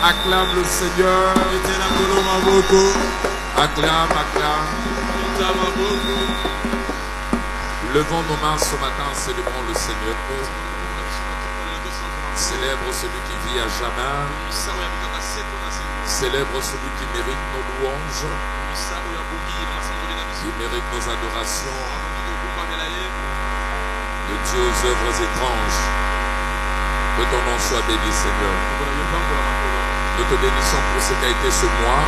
Acclame le Seigneur. Acclame, acclame. Levons nos mains ce matin, célébrons le Seigneur. Célèbre celui qui vit à jamais. Célèbre celui qui mérite nos louanges, qui mérite nos adorations. Le Dieu aux œuvres étranges. Que ton nom soit béni, Seigneur. Nous te bénissons pour ce qu'a été ce mois.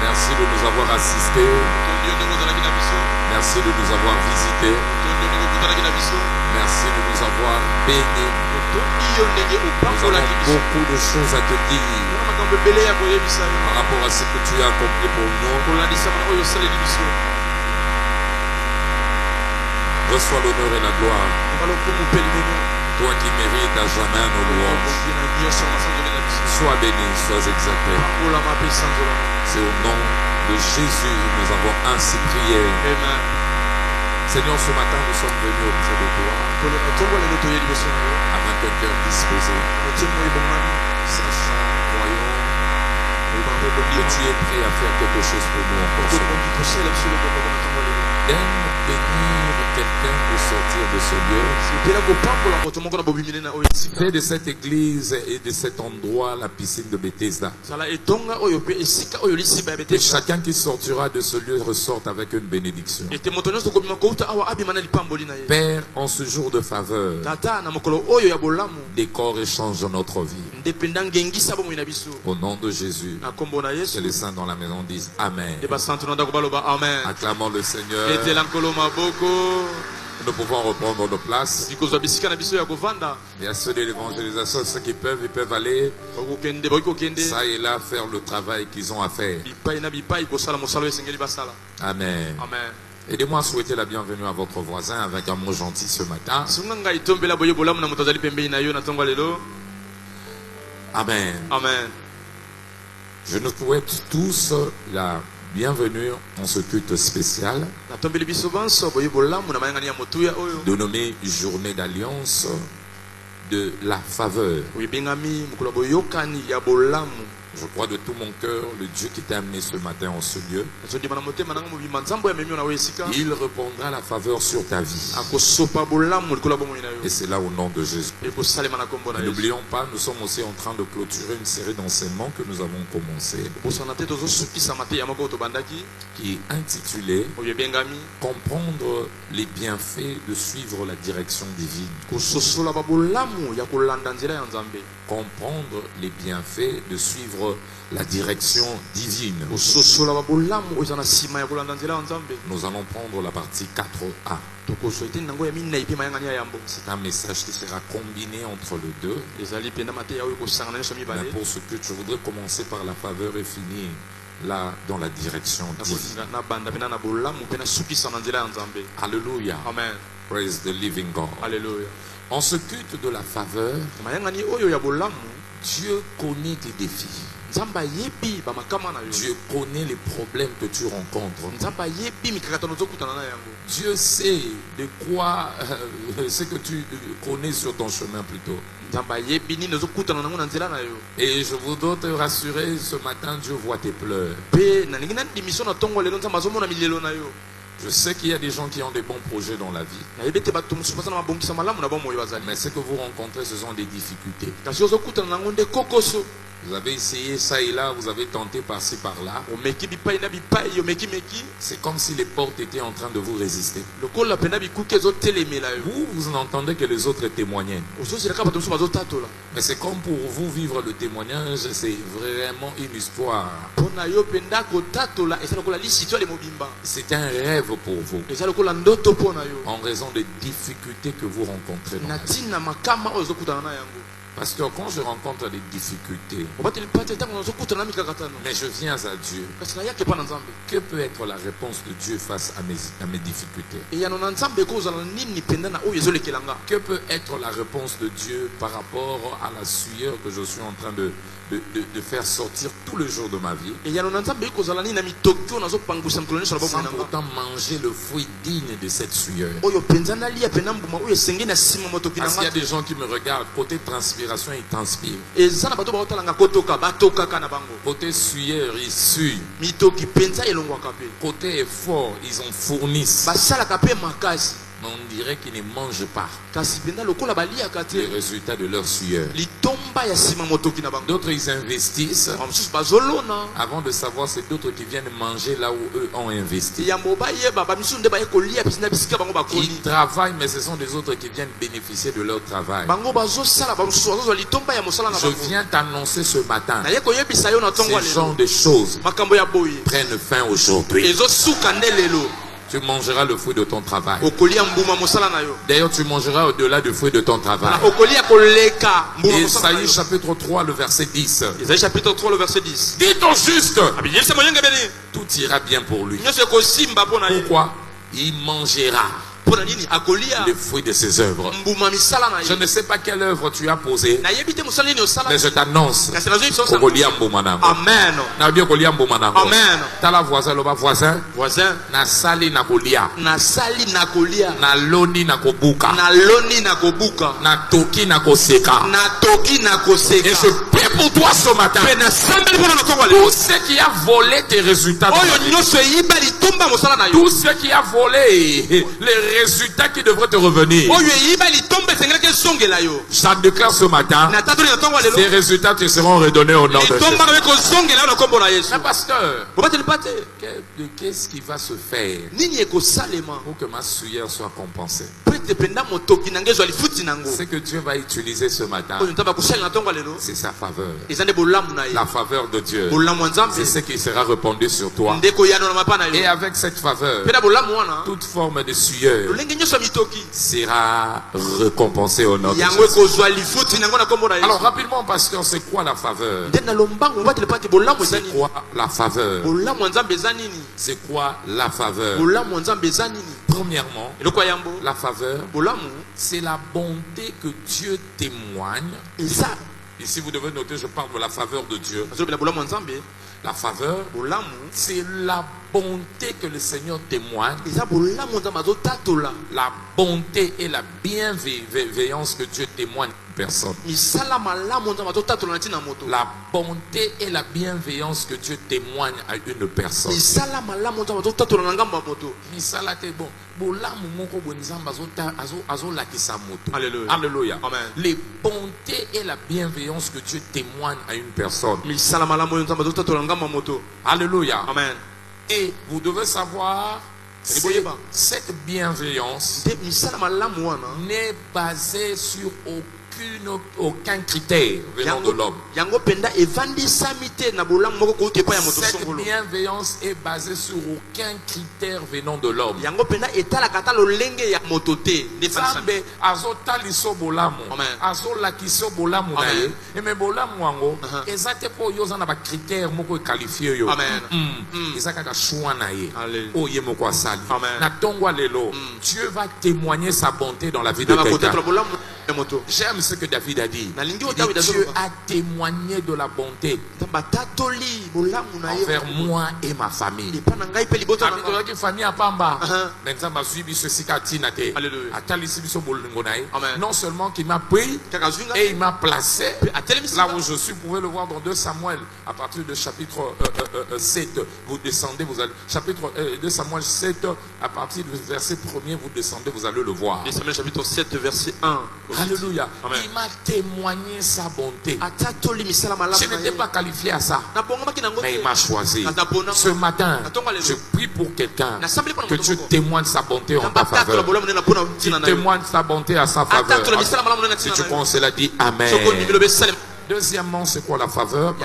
Merci de nous avoir assistés. Merci de nous avoir visités. Merci de nous avoir bénis. Nous avons beaucoup de choses à te dire par rapport à ce que tu as accompli pour nous. Reçois l'honneur et la gloire. Toi qui mérites à jamais nos louanges. Sois béni, sois exalté. C'est au nom de Jésus que nous avons ainsi prié. Amen. Seigneur, ce matin nous sommes venus auprès de toi avec un cœur disposé, sachant, croyant que tu es prêt à faire quelque chose pour nous encore ce matin. Daigne bénir quelqu'un pour sortir de ce lieu. Fais de cette église et de cet endroit la piscine de Bethesda. Que chacun qui sortira de ce lieu ressorte avec une bénédiction. Père, en ce jour de faveur, décore et change notre vie. Au nom de Jésus, que les saints dans la maison disent Amen. Acclamons le Seigneur. Nous pouvons reprendre nos places. Il y a ceux de l'évangélisation, ceux qui peuvent, ils peuvent aller ça et là faire le travail qu'ils ont à faire. Amen. Aidez-moi à souhaiter la bienvenue à votre voisin avec un mot gentil ce matin. Amen. Amen. Je nous souhaite tous la bienvenue en ce culte spécial dénommé Journée d'Alliance de la faveur. Je crois de tout mon cœur le Dieu qui t'a amené ce matin en ce lieu. Il répondra la faveur sur ta vie. Et c'est là au nom de Jésus. N'oublions pas, nous sommes aussi en train de clôturer une série d'enseignements que nous avons commencé, qui est intitulée Comprendre les bienfaits de suivre la direction divine. Comprendre les bienfaits de suivre la direction divine. Nous allons prendre la partie 4A. C'est un message qui sera combiné entre les deux. Mais pour ce que je voudrais commencer par la faveur et finir là dans la direction divine. Alléluia. Amen. Praise the living God. Alléluia. En ce culte de la faveur, Dieu connaît tes défis. Dieu connaît les problèmes que tu rencontres. Dieu sait de quoi ce que tu connais sur ton chemin plutôt. Et je voudrais te rassurer, ce matin Dieu voit tes pleurs. Je sais qu'il y a des gens qui ont des bons projets dans la vie. Mais ce que vous rencontrez, ce sont des difficultés. Vous avez essayé ça et là, vous avez tenté par-ci par-là. C'est comme si les portes étaient en train de vous résister. Vous n'entendez que les autres témoigner. Mais c'est comme pour vous vivre le témoignage, c'est vraiment une histoire. C'est un rêve pour vous. En raison des difficultés que vous rencontrez dans la vie. Parce que quand je rencontre des difficultés, mais je viens à Dieu, que peut être la réponse de Dieu face à mes difficultés? Que peut être la réponse de Dieu par rapport à la sueur que je suis en train de faire sortir tout le jour de ma vie, sans pourtant manger le fruit digne de cette sueur? Parce qu'il y a des gens qui me regardent, côté transpiration, ils transpirent. Côté sueur, ils suent. Côté effort, ils en fournissent. Mais on dirait qu'ils ne mangent pas les résultats de leur sueur. D'autres, ils investissent avant de savoir c'est d'autres qui viennent manger là où eux ont investi. Ils travaillent, mais ce sont des autres qui viennent bénéficier de leur travail. Je viens t'annoncer ce matin, ces genres de choses prennent fin aujourd'hui. Tu mangeras le fruit de ton travail. D'ailleurs, tu mangeras au-delà du fruit de ton travail. Ésaïe chapitre 3, le verset 10. Ésaïe chapitre 3, le verset 10. Dites au juste, tout ira bien pour lui. Pourquoi? Il mangera le fruit de ses œuvres. Je ne sais pas quelle œuvre tu as posée, mais je t'annonce. Amen. Amen. Tala voisin, le voisin. Na sali na kolia. Na loni na kobuka. Na toki na koseka. Et je prie pour toi ce matin. Tout ce qui a volé tes résultats, tout ce qui a volé les résultats qui devraient te revenir, ça déclare ce matin, ces résultats te seront redonnés au nom de Jésus. Mais pasteur, qu'est-ce qui va se faire pour que ma sueur soit compensée? Ce que Dieu va utiliser ce matin, c'est sa faveur. La faveur de Dieu, c'est ce qui sera répandu sur toi. Et avec cette faveur, toute forme de sueur sera récompensée au nom de Jésus. Alors rapidement, pasteur, c'est quoi la faveur? C'est quoi la faveur? C'est quoi la faveur? Premièrement, la faveur, c'est la bonté que Dieu témoigne. Ici, vous devez noter, je parle de la faveur de Dieu. La faveur, c'est la bonté que le Seigneur témoigne. La bonté et la bienveillance que Dieu témoigne à une personne. La bonté et la bienveillance que Dieu témoigne à une personne. Alléluia. Les bontés et la bienveillance que Dieu témoigne à une personne. Alléluia. Amen. Et vous devez savoir, cette bienveillance n'est basée sur aucun critère venant de l'homme. Cette bienveillance est basée sur aucun critère venant de l'homme. Dieu va témoigner sa bonté dans la vie de quelqu'un. J'aime ce que David a dit. Dieu a témoigné de la bonté envers moi et ma famille. Non seulement qu'il m'a pris et il m'a placé là où je suis. Vous pouvez le voir dans 2 Samuel à partir de chapitre 7. Vous descendez, vous allez chapitre 2 Samuel 7 à partir du verset 1er, vous descendez, vous allez le voir. 2 Samuel chapitre 7 verset 1. Alléluia. Amen. Il m'a témoigné sa bonté. Je n'étais pas qualifié à ça, mais il m'a choisi. Ce matin, je prie pour quelqu'un que Dieu témoigne sa bonté en ta faveur. Tu témoignes sa bonté à sa faveur. Si tu penses cela, dis Amen. Deuxièmement, c'est quoi la faveur?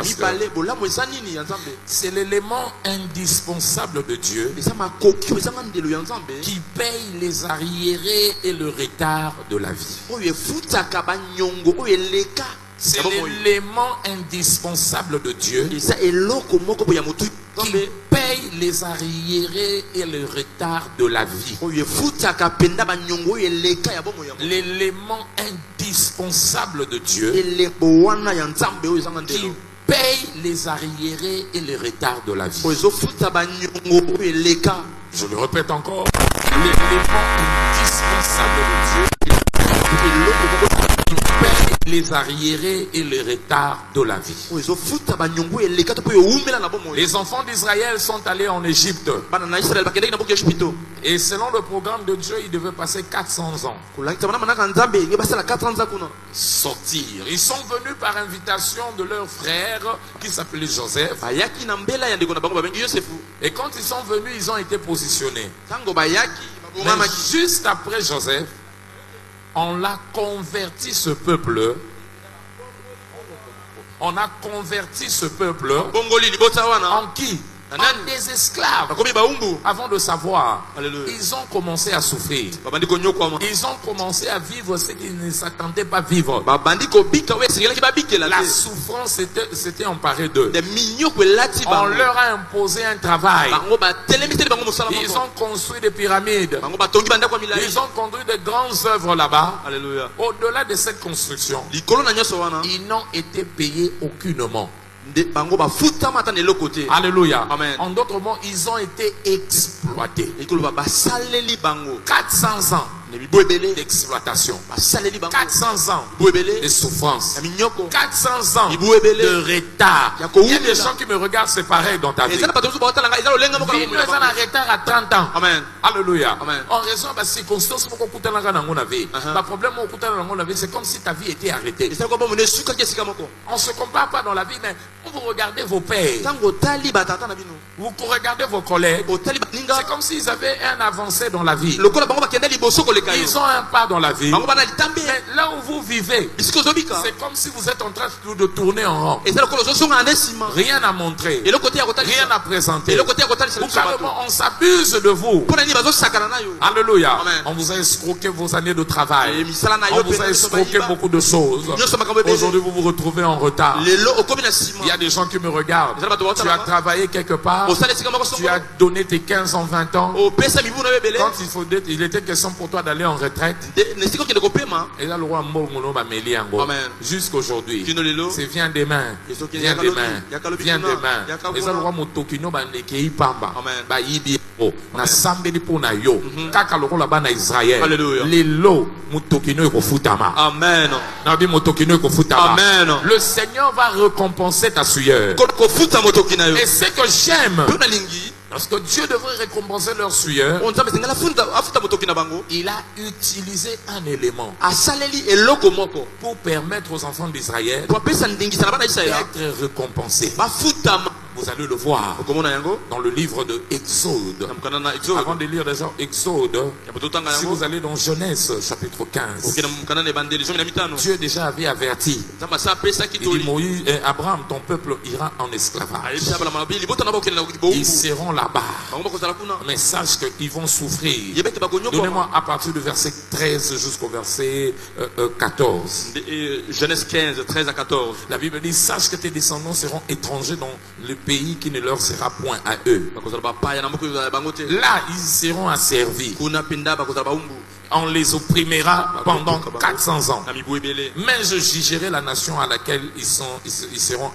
C'est l'élément indispensable de Dieu qui paye les arriérés et le retard de la vie. C'est l'élément indispensable de Dieu qui paye les arriérés et le retard de la vie. L'élément indispensable de Dieu qui paye les arriérés et le retard de la vie. Je le répète encore. L'élément indispensable de Dieu qui paye les arriérés et les retards de la vie. Les enfants d'Israël sont allés en Égypte. Et selon le programme de Dieu, ils devaient passer 400 ans. Sortir. Ils sont venus par invitation de leur frère qui s'appelait Joseph. Et quand ils sont venus, ils ont été positionnés. Mais juste après Joseph, on a converti ce peuple. On a converti ce peuple en qui? En des esclaves. Avant de savoir, ils ont commencé à souffrir. Ils ont commencé à vivre ce qu'ils ne s'attendaient pas à vivre. La souffrance s'était emparée d'eux. On leur a imposé un travail. Ils ont construit des pyramides. Ils ont construit de grandes œuvres là-bas. Au-delà de cette construction, ils n'ont été payés aucunement. Alléluia. Amen. En d'autres mots, ils ont été exploités. 400 ans d'exploitation, 400 ans de souffrance, 400 ans de retard. Il y a des gens qui me regardent, c'est pareil dans ta vie. Ils ont un retard à 30 ans. Amen. Alléluia. Amen. En raison de la circonstance, le problème c'est comme si ta vie était arrêtée. On ne se compare pas dans la vie, mais vous regardez vos pères, vous regardez vos collègues, c'est comme s'ils avaient un avancé dans la vie. Ils ont un pas dans la vie. Mais là où vous vivez, c'est comme si vous êtes en train de tourner en rond. Rien à montrer, rien à présenter. Ou carrément, on s'abuse de vous. Alléluia. On vous a escroqué vos années de travail. On vous a escroqué beaucoup de choses. Aujourd'hui, vous vous retrouvez en retard. Il y a des gens qui me regardent. Tu as travaillé quelque part. Tu as donné tes 15 ans, 20 ans. Quand il était question pour toi d'aller en retraite, et là le roi jusqu'aujourd'hui, c'est viens demain, viens demain, viens demain. Et là le roi Motokino Bandekei Pamba, Baïbi, Nasambeli Pona Yo, Kaka le roi là-bas na Israël, les lots Motokino et Kofutama. Amen. Nabi Motokino et Kofutama. Amen. Le Seigneur va récompenser ta sueur. Et ce que j'aime, parce que Dieu devrait récompenser leur sueur, il a utilisé un élément pour permettre aux enfants d'Israël d'être récompensés. Vous allez le voir dans le livre de Exode. Avant de lire déjà Exode, si vous allez dans Genèse chapitre 15, Dieu déjà avait averti. Il dit Moïse et Abraham, ton peuple ira en esclavage. Ils seront là-bas. Mais sache qu'ils vont souffrir. Donnez-moi à partir du verset 13 jusqu'au verset 14. Genèse 15, 13 à 14. La Bible dit, sache que tes descendants seront étrangers dans le pays qui ne leur sera point à eux. Là, ils seront asservis. On les opprimera pendant 400 ans. Mais je jugerai la nation à laquelle ils seront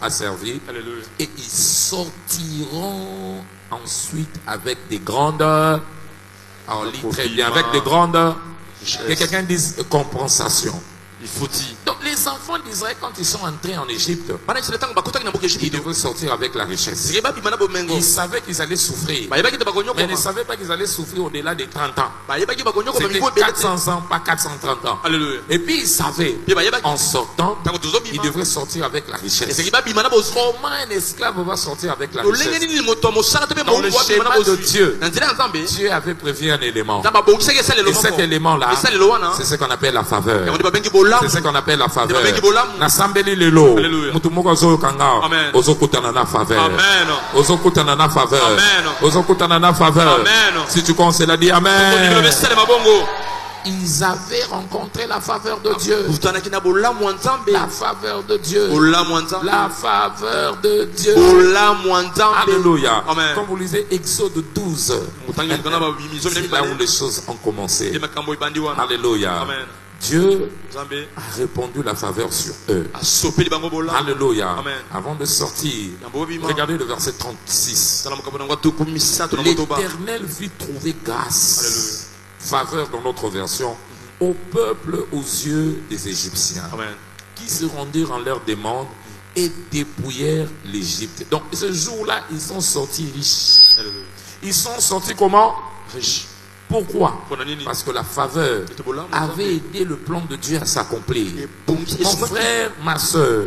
asservis. Et ils sortiront ensuite avec des grandes... Alors, lis très bien. Avec des grandes... Que quelqu'un dise compensation. Donc les enfants d'Israël, quand ils sont entrés en Égypte, ils devaient sortir avec la richesse. Ils savaient qu'ils allaient souffrir, mais ils ne savaient pas qu'ils allaient souffrir au-delà des 30 ans. C'était 400 ans, pas 430 ans. Et puis ils savaient, en sortant, ils devraient sortir avec la richesse. Comment un esclave va sortir avec la richesse? Dans le schéma de Dieu, Dieu avait prévu un élément. Et cet élément-là, c'est ce qu'on appelle la faveur. C'est ce qu'on appelle la faveur. Nasambeli lelo. Mutumoko zo kanga. Ozokutana na faveur. Ozokutana na faveur. Ozokutana na faveur. Si tu commences à dire amen. ils avaient rencontré la faveur de Dieu. La faveur de Dieu. La faveur de Dieu. Alléluia. Amen. Quand vous lisez Exode 12, c'est là où les choses ont commencé. Alléluia. Amen. Dieu a répandu la faveur sur eux. Alléluia. Amen. Avant de sortir, regardez le verset 36. L'Éternel fit trouver grâce, faveur dans notre version, au peuple aux yeux des Égyptiens, Amen. qui se rendirent en leur demande et dépouillèrent l'Égypte. Donc ce jour-là, ils sont sortis riches. Alléluia. Ils sont sortis comment? Riches. Pourquoi? Bonanini. Parce que la faveur avait aidé le plan de Dieu à s'accomplir. Mon frère, ma soeur,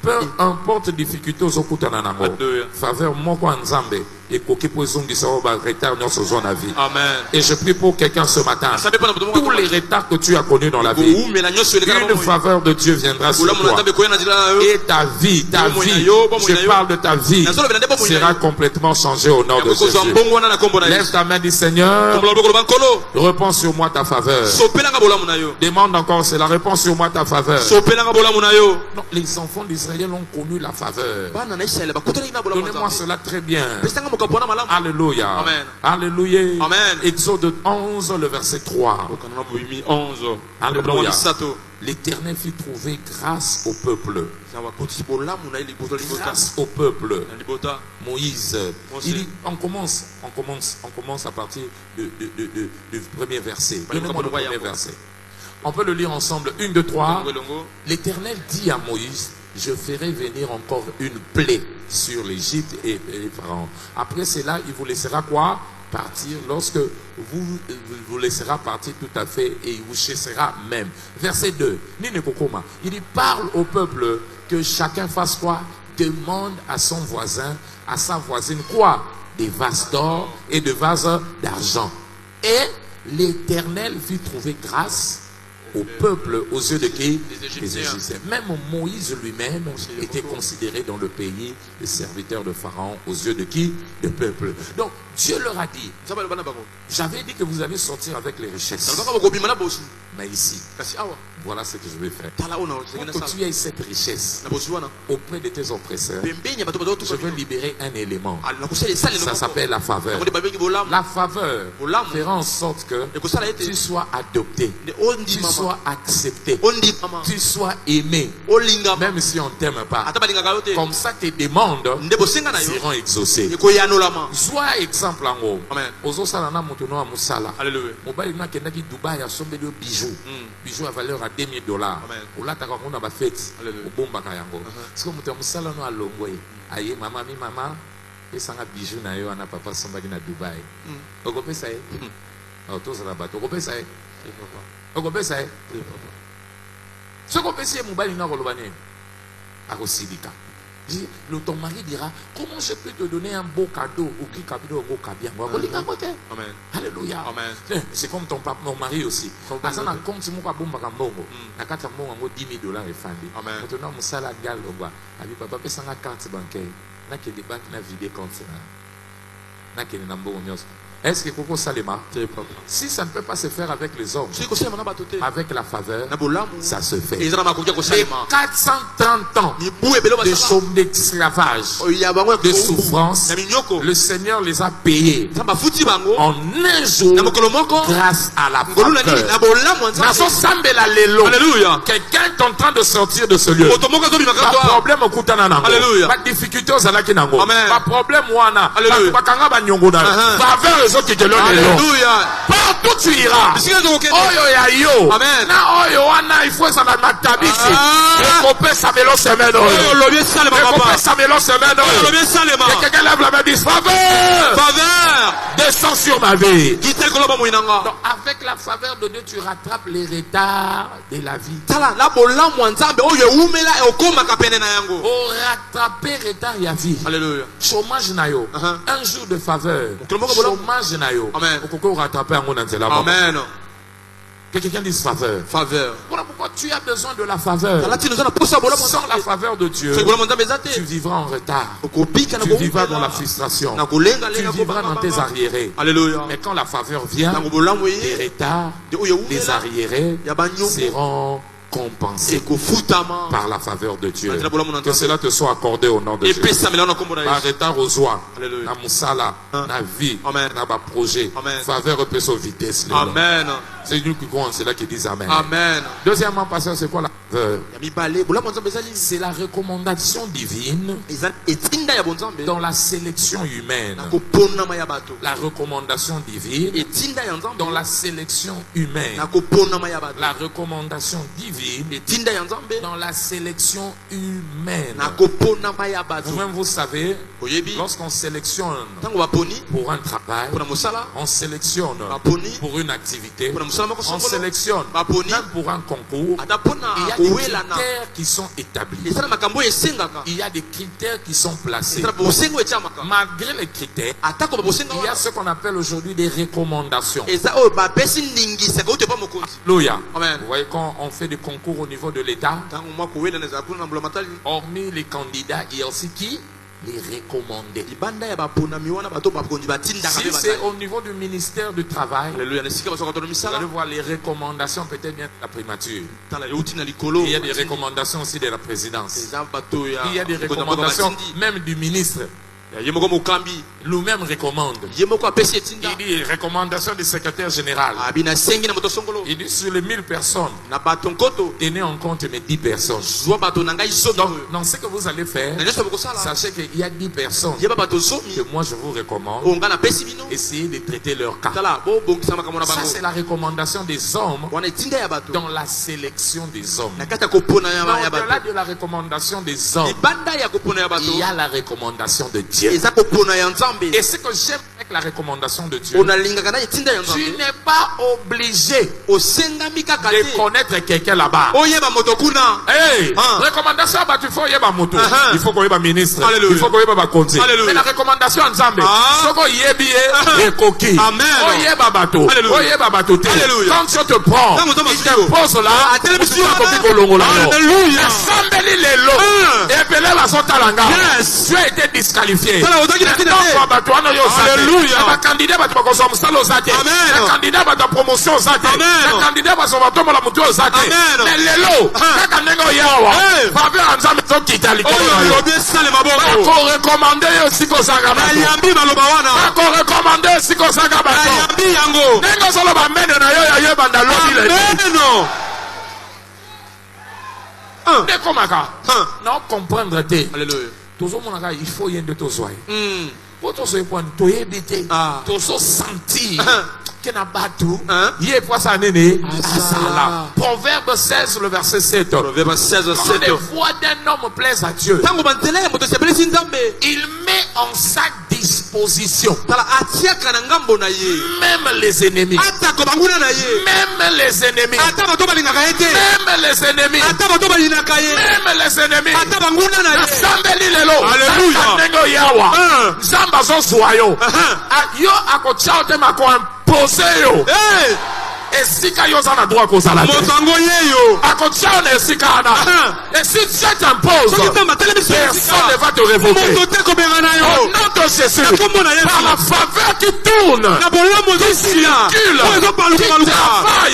peu importe difficulté aux okutananango, faveur moko nzambe et koki po ezongisa ba retard nyonso zo na vie. Amen. Et je prie pour quelqu'un ce matin. Tous les retards que tu as connus dans la vie, une faveur de Dieu viendra sur toi. Et ta vie, je parle de ta vie, sera complètement changée au nom de Jésus. Lève ta main, dis Seigneur, réponds sur moi ta faveur. Demande encore, c'est la réponse sur moi ta faveur. Non, les enfants d'Israël ont connu la faveur. Donnez-moi cela très bien. Alléluia. Amen. Alléluia. Amen. Exode 11, le verset 3. Alléluia. L'Éternel fit trouver grâce au peuple. Grâce au peuple. Moïse. Il dit, on commence à partir du premier verset. Donnez-moi le premier verset. On peut le lire ensemble. 1, 2, 3. L'Éternel dit à Moïse, je ferai venir encore une plaie sur l'Égypte et les pharaons. Après cela, il vous laissera quoi? Partir. Lorsque vous laissera partir tout à fait et il vous chassera même. Verset 2. Il dit, parle au peuple que chacun fasse quoi? Demande à son voisin, à sa voisine quoi? Des vases d'or et de vases d'argent. Et l'Éternel fit trouver grâce au peuple aux yeux de qui? Des Égyptiens. Même Moïse lui-même était considéré dans le pays le serviteur de Pharaon aux yeux de qui? Du peuple. Donc Dieu leur a dit, j'avais dit que vous allez sortir avec les richesses. Mais ici, voilà ce que je vais faire. Pour que tu aies cette richesse auprès de tes oppresseurs, je veux libérer un élément. Ça s'appelle la faveur. La faveur fera en sorte que tu sois adopté, tu sois accepté, tu sois aimé, même si on ne t'aime pas. Comme ça, tes demandes seront exaucées. Sois exemple en haut. Alléluia. Dubaï a sombé de bijoux. Bijoux à valeur à $2000. Au là, t'as on a ma fête. Au bon bakayango. C'est comme tu as musala no alongwe. Aïe, maman, mi maman. Et ça a bijoux na yo, ana papa somebody na Dubaï. Au copé ça est. Oh, tous la bateau. Au copé ça est. Au copé ça est. Ce copé c'est mobile na rolobane. À Rosilika. Ton mari dira, comment je peux te donner un beau cadeau ou qui cadeau au cabian? Amen. Alléluia. Amen. C'est comme ton papa, mon mari aussi. Quand on a compte si mon papa bomba kambongo, na kata mongo $10,000 et fandi. Amen. Maintenant mon salaire gal oba. Abi papa pesa nga carte bancaire. Na ke de banque na vide compte na. Na ke na mbongo nyos. Est-ce que Koko Salema, si ça ne peut pas se faire avec les hommes, avec la faveur, ça se fait. Les 430 ans de chômage, d'esclavage, de souffrance, le Seigneur les a payés en un jour grâce à la faveur. Quelqu'un est en train de sortir de ce lieu. Pas problème au Koutanana. Pas de difficulté aux Anakinango. Pas problème wana. Faveur. Partout tu iras. Oyo ya yo. Na oyo wana il faut ça la matabisi. Le copé ça melo semaine. Le copé ça melo semaine. Quelqu'un lève la main dit faveur. Descends sur ma vie. Donc avec la faveur de Dieu tu rattrapes les retards de la vie. Pour rattraper retard ya vie. Alléluia. Chômage na yo. Un jour de faveur. Chômage na yo. Amen. Okoko rattraper ngo na nzela. Amen. Que quelqu'un dise faveur. Faveur. Voilà pourquoi tu as besoin de la faveur. Sans la faveur de Dieu, tu vivras en retard. Tu vivras dans la frustration. Tu vivras dans tes arriérés. Alléluia. Mais quand la faveur vient, les retards, les arriérés seront compensés par la faveur de Dieu. Que cela te soit accordé au nom de Jésus. Par retard aux joies, na musala, na vie, na ba projet, faveur peut sauver vitesse. Amen. C'est nous qui croyons, c'est là qui disent Amen. Amen. Deuxièmement, pasteur, c'est quoi la faveur? C'est la recommandation divine dans la sélection humaine. La recommandation divine dans la sélection humaine. La recommandation divine dans la sélection humaine. Vous-même, vous savez, lorsqu'on sélectionne pour un travail, on sélectionne pour une activité, on sélectionne même pour un concours. Il y a des critères qui sont établis. Il y a des critères qui sont placés. Malgré les critères, il y a ce qu'on appelle aujourd'hui des recommandations. Alléluia. Vous voyez, quand on fait des concours au niveau de l'État, hormis les candidats, il y a aussi qui? Les recommandés. Si c'est au niveau du ministère du Travail, vous allez voir les recommandations peut-être bien de la primature. Il y a des recommandations aussi de la présidence. Il y a des recommandations même du ministre. Lui-même recommande. Il dit recommandation du secrétaire général. Il dit sur les 1000 personnes, tenez en compte mes 10 personnes. Donc ce que vous allez faire, sachez qu'il y a 10 personnes que moi je vous recommande. Essayez de traiter leur cas. Ça c'est la recommandation des hommes dans la sélection des hommes. Au-delà de la recommandation des hommes, il y a la recommandation de Dieu. Et ce que j'aime avec la recommandation de Dieu, tu n'es pas obligé de connaître quelqu'un là-bas. Hey, recommandation, tu faut y moto, il faut qu'on y ait ministre, il faut qu'on y ait conseil. Mais la recommandation en Zambie, il faut qu'on y ait coquille, quand tu te prends, il te pose là, tu as été disqualifié. Alléluia. Candidat à candidat à ta promotion. Candidat à son bateau, la moto. Mais l'élo, faveur ensemble qui t'a recommandé aussi qu'on s'aggrave. Recommandé aussi qu'on s'aggrave. Non, comprendre. Alléluia. Tout le monde il faut y aller de tous soyez. Pour tous ces points, tu es habité, tu sentir que n'a pas tout. Il est pas ça néné. Proverbe 16 le verset 7. Proverbe 16 7. Les voix d'un homme plaisent à Dieu. Il met en sa disposition même les ennemis. Même les ennemis. Même les ennemis. Même les ennemis. Alléluia. Zamba zo soyo. Yo akochao te mako impose yo. Esika yo zana droit ko sala. Akochao na esika ana. Et si Dieu t'impose, personne ne va te révoquer. Au nom de Jésus, par la faveur qui tourne, qui circule, qui travaille,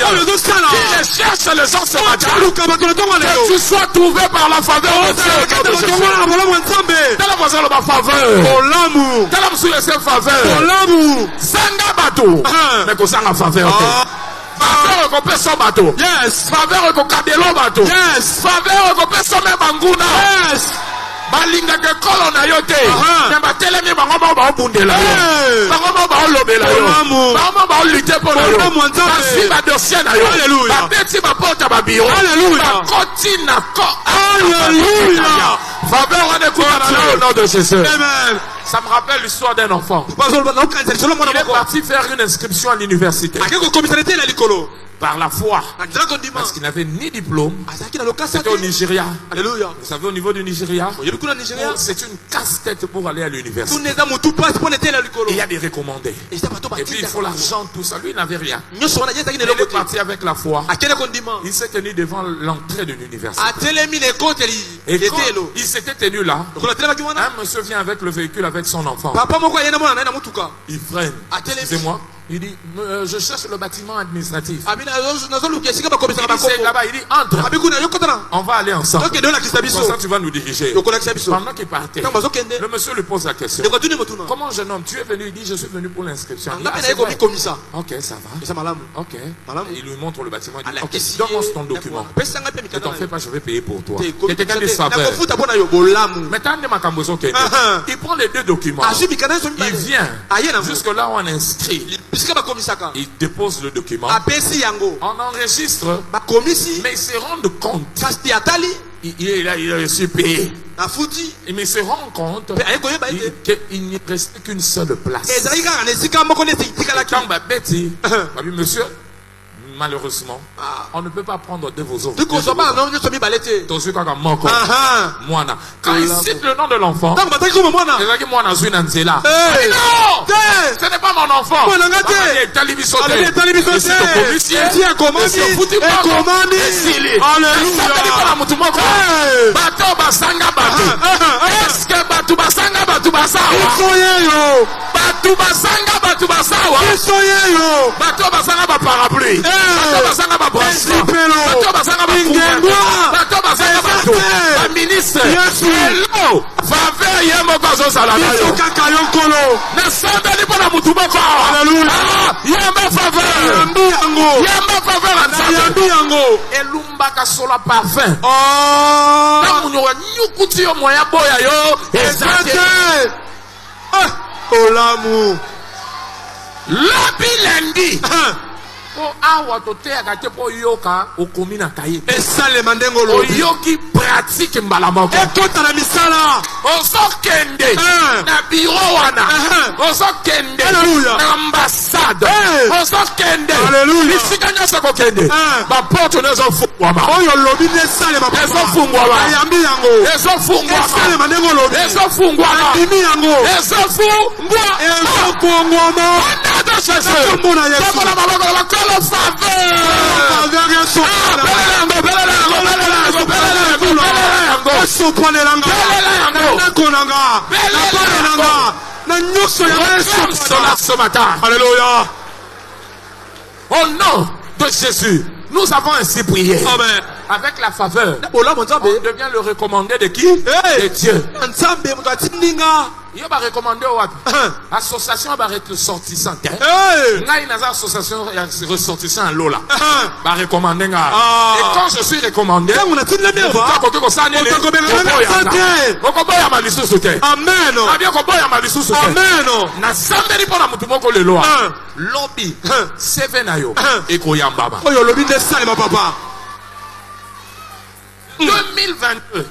qui cherche les gens ce matin, que tu sois trouvé par la faveur de Dieu. Telle la voisin de ma faveur. Telle la sur ses faveurs. Sanga bateau. Mais qu'on s'en a faveur. Faveur qu'on peut son bateau. Yes. Faveur qu'on cadelo bateau. Yes. Faveur qu'on peut son même banguna. Yes. Balinga ke kolona yote. Mais batelemi bango ba bundela yo. Bango ba lobela yo. Bango ba lutter pour yo. Basi ba dossier na yo. Alléluia. Beti ba porta ba bio. Alléluia. Continue ko. Alléluia. Faveur on est au nom de Jésus. Amen. Ça me rappelle l'histoire d'un enfant. Il est parti faire une inscription à l'université. par la foi. Parce qu'il n'avait ni diplôme. C'était au Nigeria. Alléluia. Vous savez, au niveau du Nigeria, c'est une casse-tête pour aller à l'université. Il y a des recommandés. Et puis il faut l'argent, tout ça. Lui, il n'avait rien. Il est parti avec la foi. Il s'est tenu devant l'entrée de l'université. Et quand il s'était tenu là, un monsieur vient avec le véhicule avec son enfant. Il freine. Excusez-moi. Il dit, je cherche le bâtiment administratif. Il dit, là-bas, il dit, entre. On va aller ensemble. Comme ça, tu vas nous diriger. Pendant qu'il partait, le monsieur lui pose la question. Comment jeune homme, tu es venu? Il dit, je suis venu pour l'inscription. Ok, ça va. Ok. Il lui montre le bâtiment. Il dit, ok, donne-moi ton document. Ne t'en fais pas, je vais payer pour toi. Quelqu'un de faveur. Il prend les deux documents. Il vient jusque là où on inscrit. Il dépose le document. On enregistre. Mais il se rend compte. Il a reçu payé. Mais il se rend compte qu'il n'y restait qu'une seule place. Monsieur, malheureusement, on ne peut pas prendre de vos offres. Quand il cite le nom de l'enfant, il dit non, ce n'est pas mon enfant. Ministre, hello, faveur yemoko salamayo. Na sandali pona mutumoko. Yemba faveur. Yemba faveur ansabe. Elumba kasola parfum. Na munyo nyukuti yo moya boya yo. Ezate. Olamu. Labi lendi. Awa tote akate po yoka okomina kaye. Esale mandengolo. Oyoki pratique mbalamoko. Ekota na misala. Osokende. Na bureau wana. Osokende. Na ambassade. Osokende. Alléluia. Isikanya sakokende. Ba porte nezo fungwama. Oyo lobi nesale ba porte. Ezo fungwama. Ayambi yango. Ezo fungwama. Esale mandengolo. Ezo fungwama. Adimi yango. Ezo fungwama. Ezo fungwama. Nada sese. Mbona yesu. Mbona baloko. Le faveur. Alléluia. Au nom de Jésus, nous avons ainsi prié. Amen. Avec la faveur, on devient le recommandé de qui? De Dieu. Il va recommander l'association va être ressortissante. Il y a une association ressortissante à Lola. Va recommander. Et quand je suis recommandé, Amen. Lobby, Sevenayo, et Koyambaba. 2022,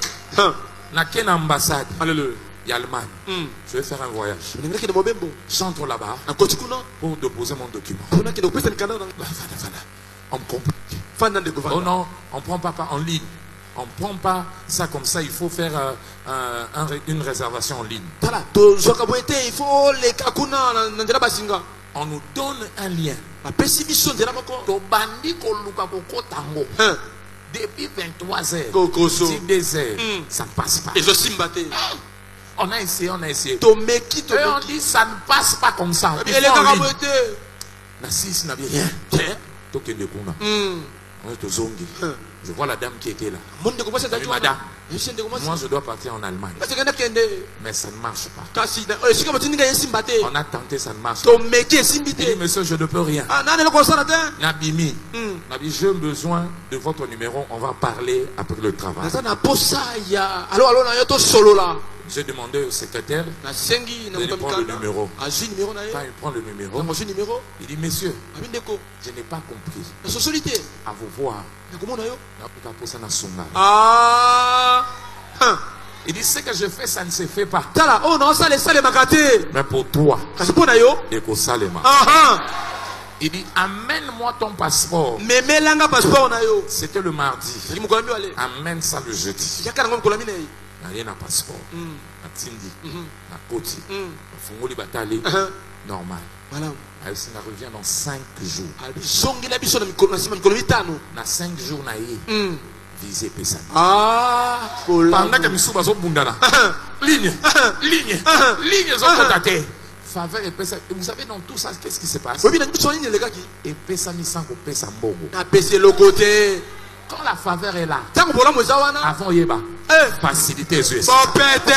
na ken ambassade. Alléluia. Allemagne. Je vais faire un voyage. J'entre là-bas pour déposer mon document. On me complique. Oh non, on ne prend pas en ligne. On ne prend pas ça comme ça. Il faut faire une réservation en ligne. On nous donne un lien. Depuis 23h, si 2h, ça ne passe pas. On a essayé. Et on dit ça ne passe pas comme ça. Nassis n'avait rien. Je vois la dame qui était là. Madame, moi je dois partir en Allemagne. Mais ça ne marche pas. On a tenté, ça ne marche pas. Il dit, monsieur, je ne peux rien. Nabimi, j'ai besoin de votre numéro. On va parler après le travail. J'ai demandé au secrétaire de prendre le numéro. Quand il prend le numéro, il dit, messieurs, je n'ai pas compris. À vous voir. Il dit, ce que je fais, ça ne se fait pas. Mais pour toi, Il dit, amène-moi ton passeport. Memelanga passeport na yo. C'était le mardi. Limukolami wale. Amène ça le jeudi. Yakana ngom kolami na yi. Na rien à passeport. Na tindi. Na koti. Fungoli batali. Normal. Voilà. Ça revient dans 5 jours. Songila biso na mikolo na sima mikolo mitano. Na 5 jours na yi. Visé Pesani. Pendant que Misuba zo bundana. Ligne. Zo contacté. Faveur et Pesani. Vous savez dans tout ça qu'est-ce qui se passe? Et Pesani sans qu'on pèse en bogo. Na pèse le côté. Quand la faveur est là. Tango bola mozawana. Avant yeba. Facilité US. Bon pété.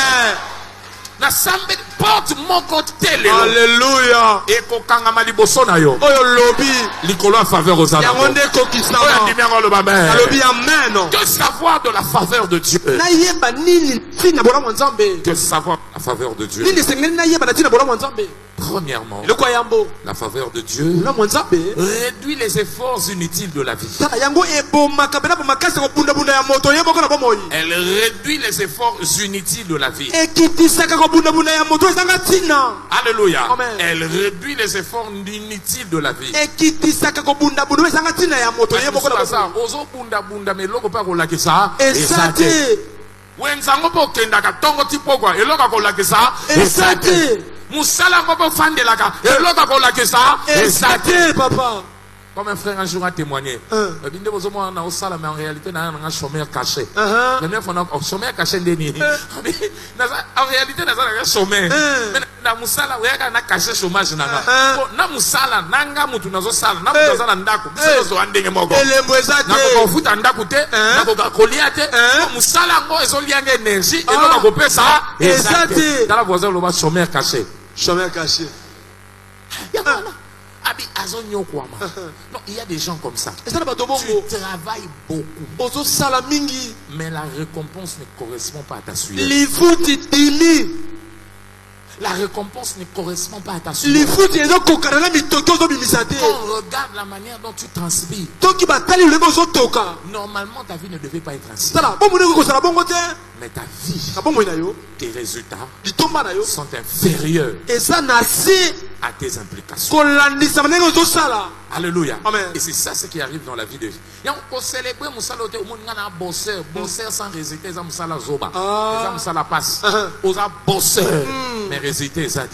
Na sambe porte mon côté. Alléluia. Et kokanga maliboso na yo. Oyo lobby. Likolo a faveur aux amis. Yangonde kokisana. Oyo ndimyango lo babe. Lobby amen. Que savoir de la faveur de Dieu. Na yeba nini tina bola nzambe. Que savoir la faveur de Dieu. Nini sengeli na yeba na tina bola nzambe. Premièrement, la faveur de Dieu réduit les efforts inutiles de la vie. Elle réduit les efforts inutiles de la vie. Alléluia. Amen. Elle réduit les efforts inutiles de la vie. Musala ngopo fandelaka eloka kolakisa esate papa. Comme un frère un jour a témoigné. Binde bozomo na osala mais en réalité na un chômeur caché. Le neuf on a chômeur caché ndeni. En réalité na un chômeur. Mais na musala weka na caché chômage nanga. Na musala nanga mutu nazo sala na mutu za ndako. Biso zo andenge moko. Elembo ezate. Na ko futa ndako te, na ko kolia te. Musala ngo ezolianga énergie eloka kopesa ezate. Dans la voisin le chômeur caché. Chômeur caché. Non, il y a des gens comme ça. Tu travailles beaucoup. Mais la récompense ne correspond pas à ta sueur. La récompense ne correspond pas à ta sueur. On regarde la manière dont tu transpires. Normalement, ta vie ne devait pas être ainsi. Mais ta vie, tes résultats sont inférieurs à tes implications. Alléluia. Amen. Et c'est ça ce qui arrive dans la vie de vie. On célèbre bosseur sans résultat, ça passe. Aux bosseurs, mais résultat ça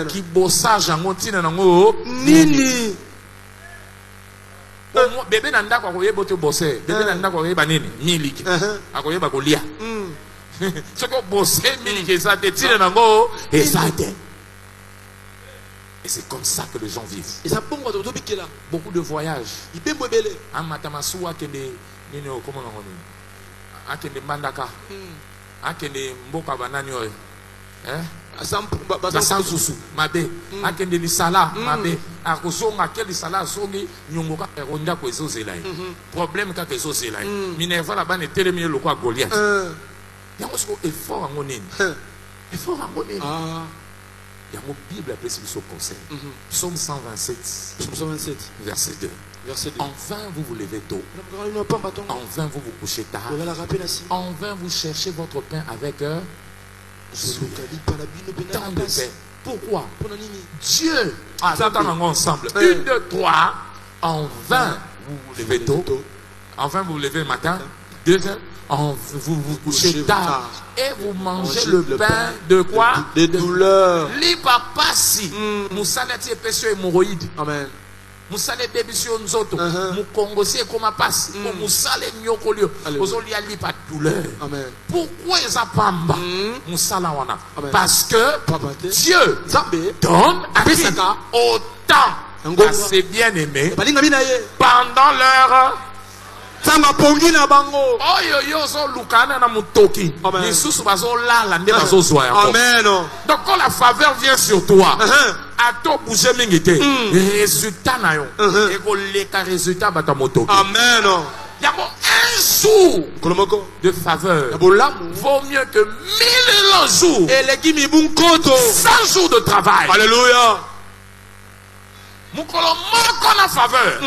qui bossage en nini. Bébé nanda kwa koyeba te bosser, bébé nanda kwa koyeba nini miliki akoyeba kolia. Ce que bosser miliki ça te tire nango et ça te. Et c'est comme ça que les gens vivent. Beaucoup de voyages. En Matamasu, akende nini comment on dit? Akende Mandaka. Akende Mboka Banani oy. Sansusu mabe. Akende Lisala mabe. Akosonga quel sala songi nyongoka eronda ko ezozela. Problème ka ezozela. Minerva la bane telemi le kwa Goliath. Yango so effort en nini. Effort en nini. Il y a une Bible appelée sur ce conseil. Psaume 127. Psaume 127. Verset 2. En vain vous vous levez tôt. En vain vous vous couchez tard. En vain vous cherchez votre pain avec tant de pain. Pourquoi? Dieu. Attendons ensemble. 1, 2, 3. En vain vous vous levez tôt. En vain vous vous levez le matin. 2 heures. Vous vous couchez tard et vous mangez le pain de quoi? De douleur. Li papa si musala ti epesio hémorroïde. Amen. Musala débisio nzoto. Mu Congo si comme passe. Musala nyokolio. Ozolia li pas douleur. Amen. Pourquoi ça pamba? Musala wana. Parce que Dieu donne à qui autant à ses bien-aimés pendant leur Amen. Donc quand la faveur vient sur toi, à toi bouger mingité, résultat na yo, et ko leka résultat bata moto. Amen. Il y a un jour de faveur vaut mieux que 1000 jours. 100 jours de travail. Alléluia. Mukolo moko na faveur.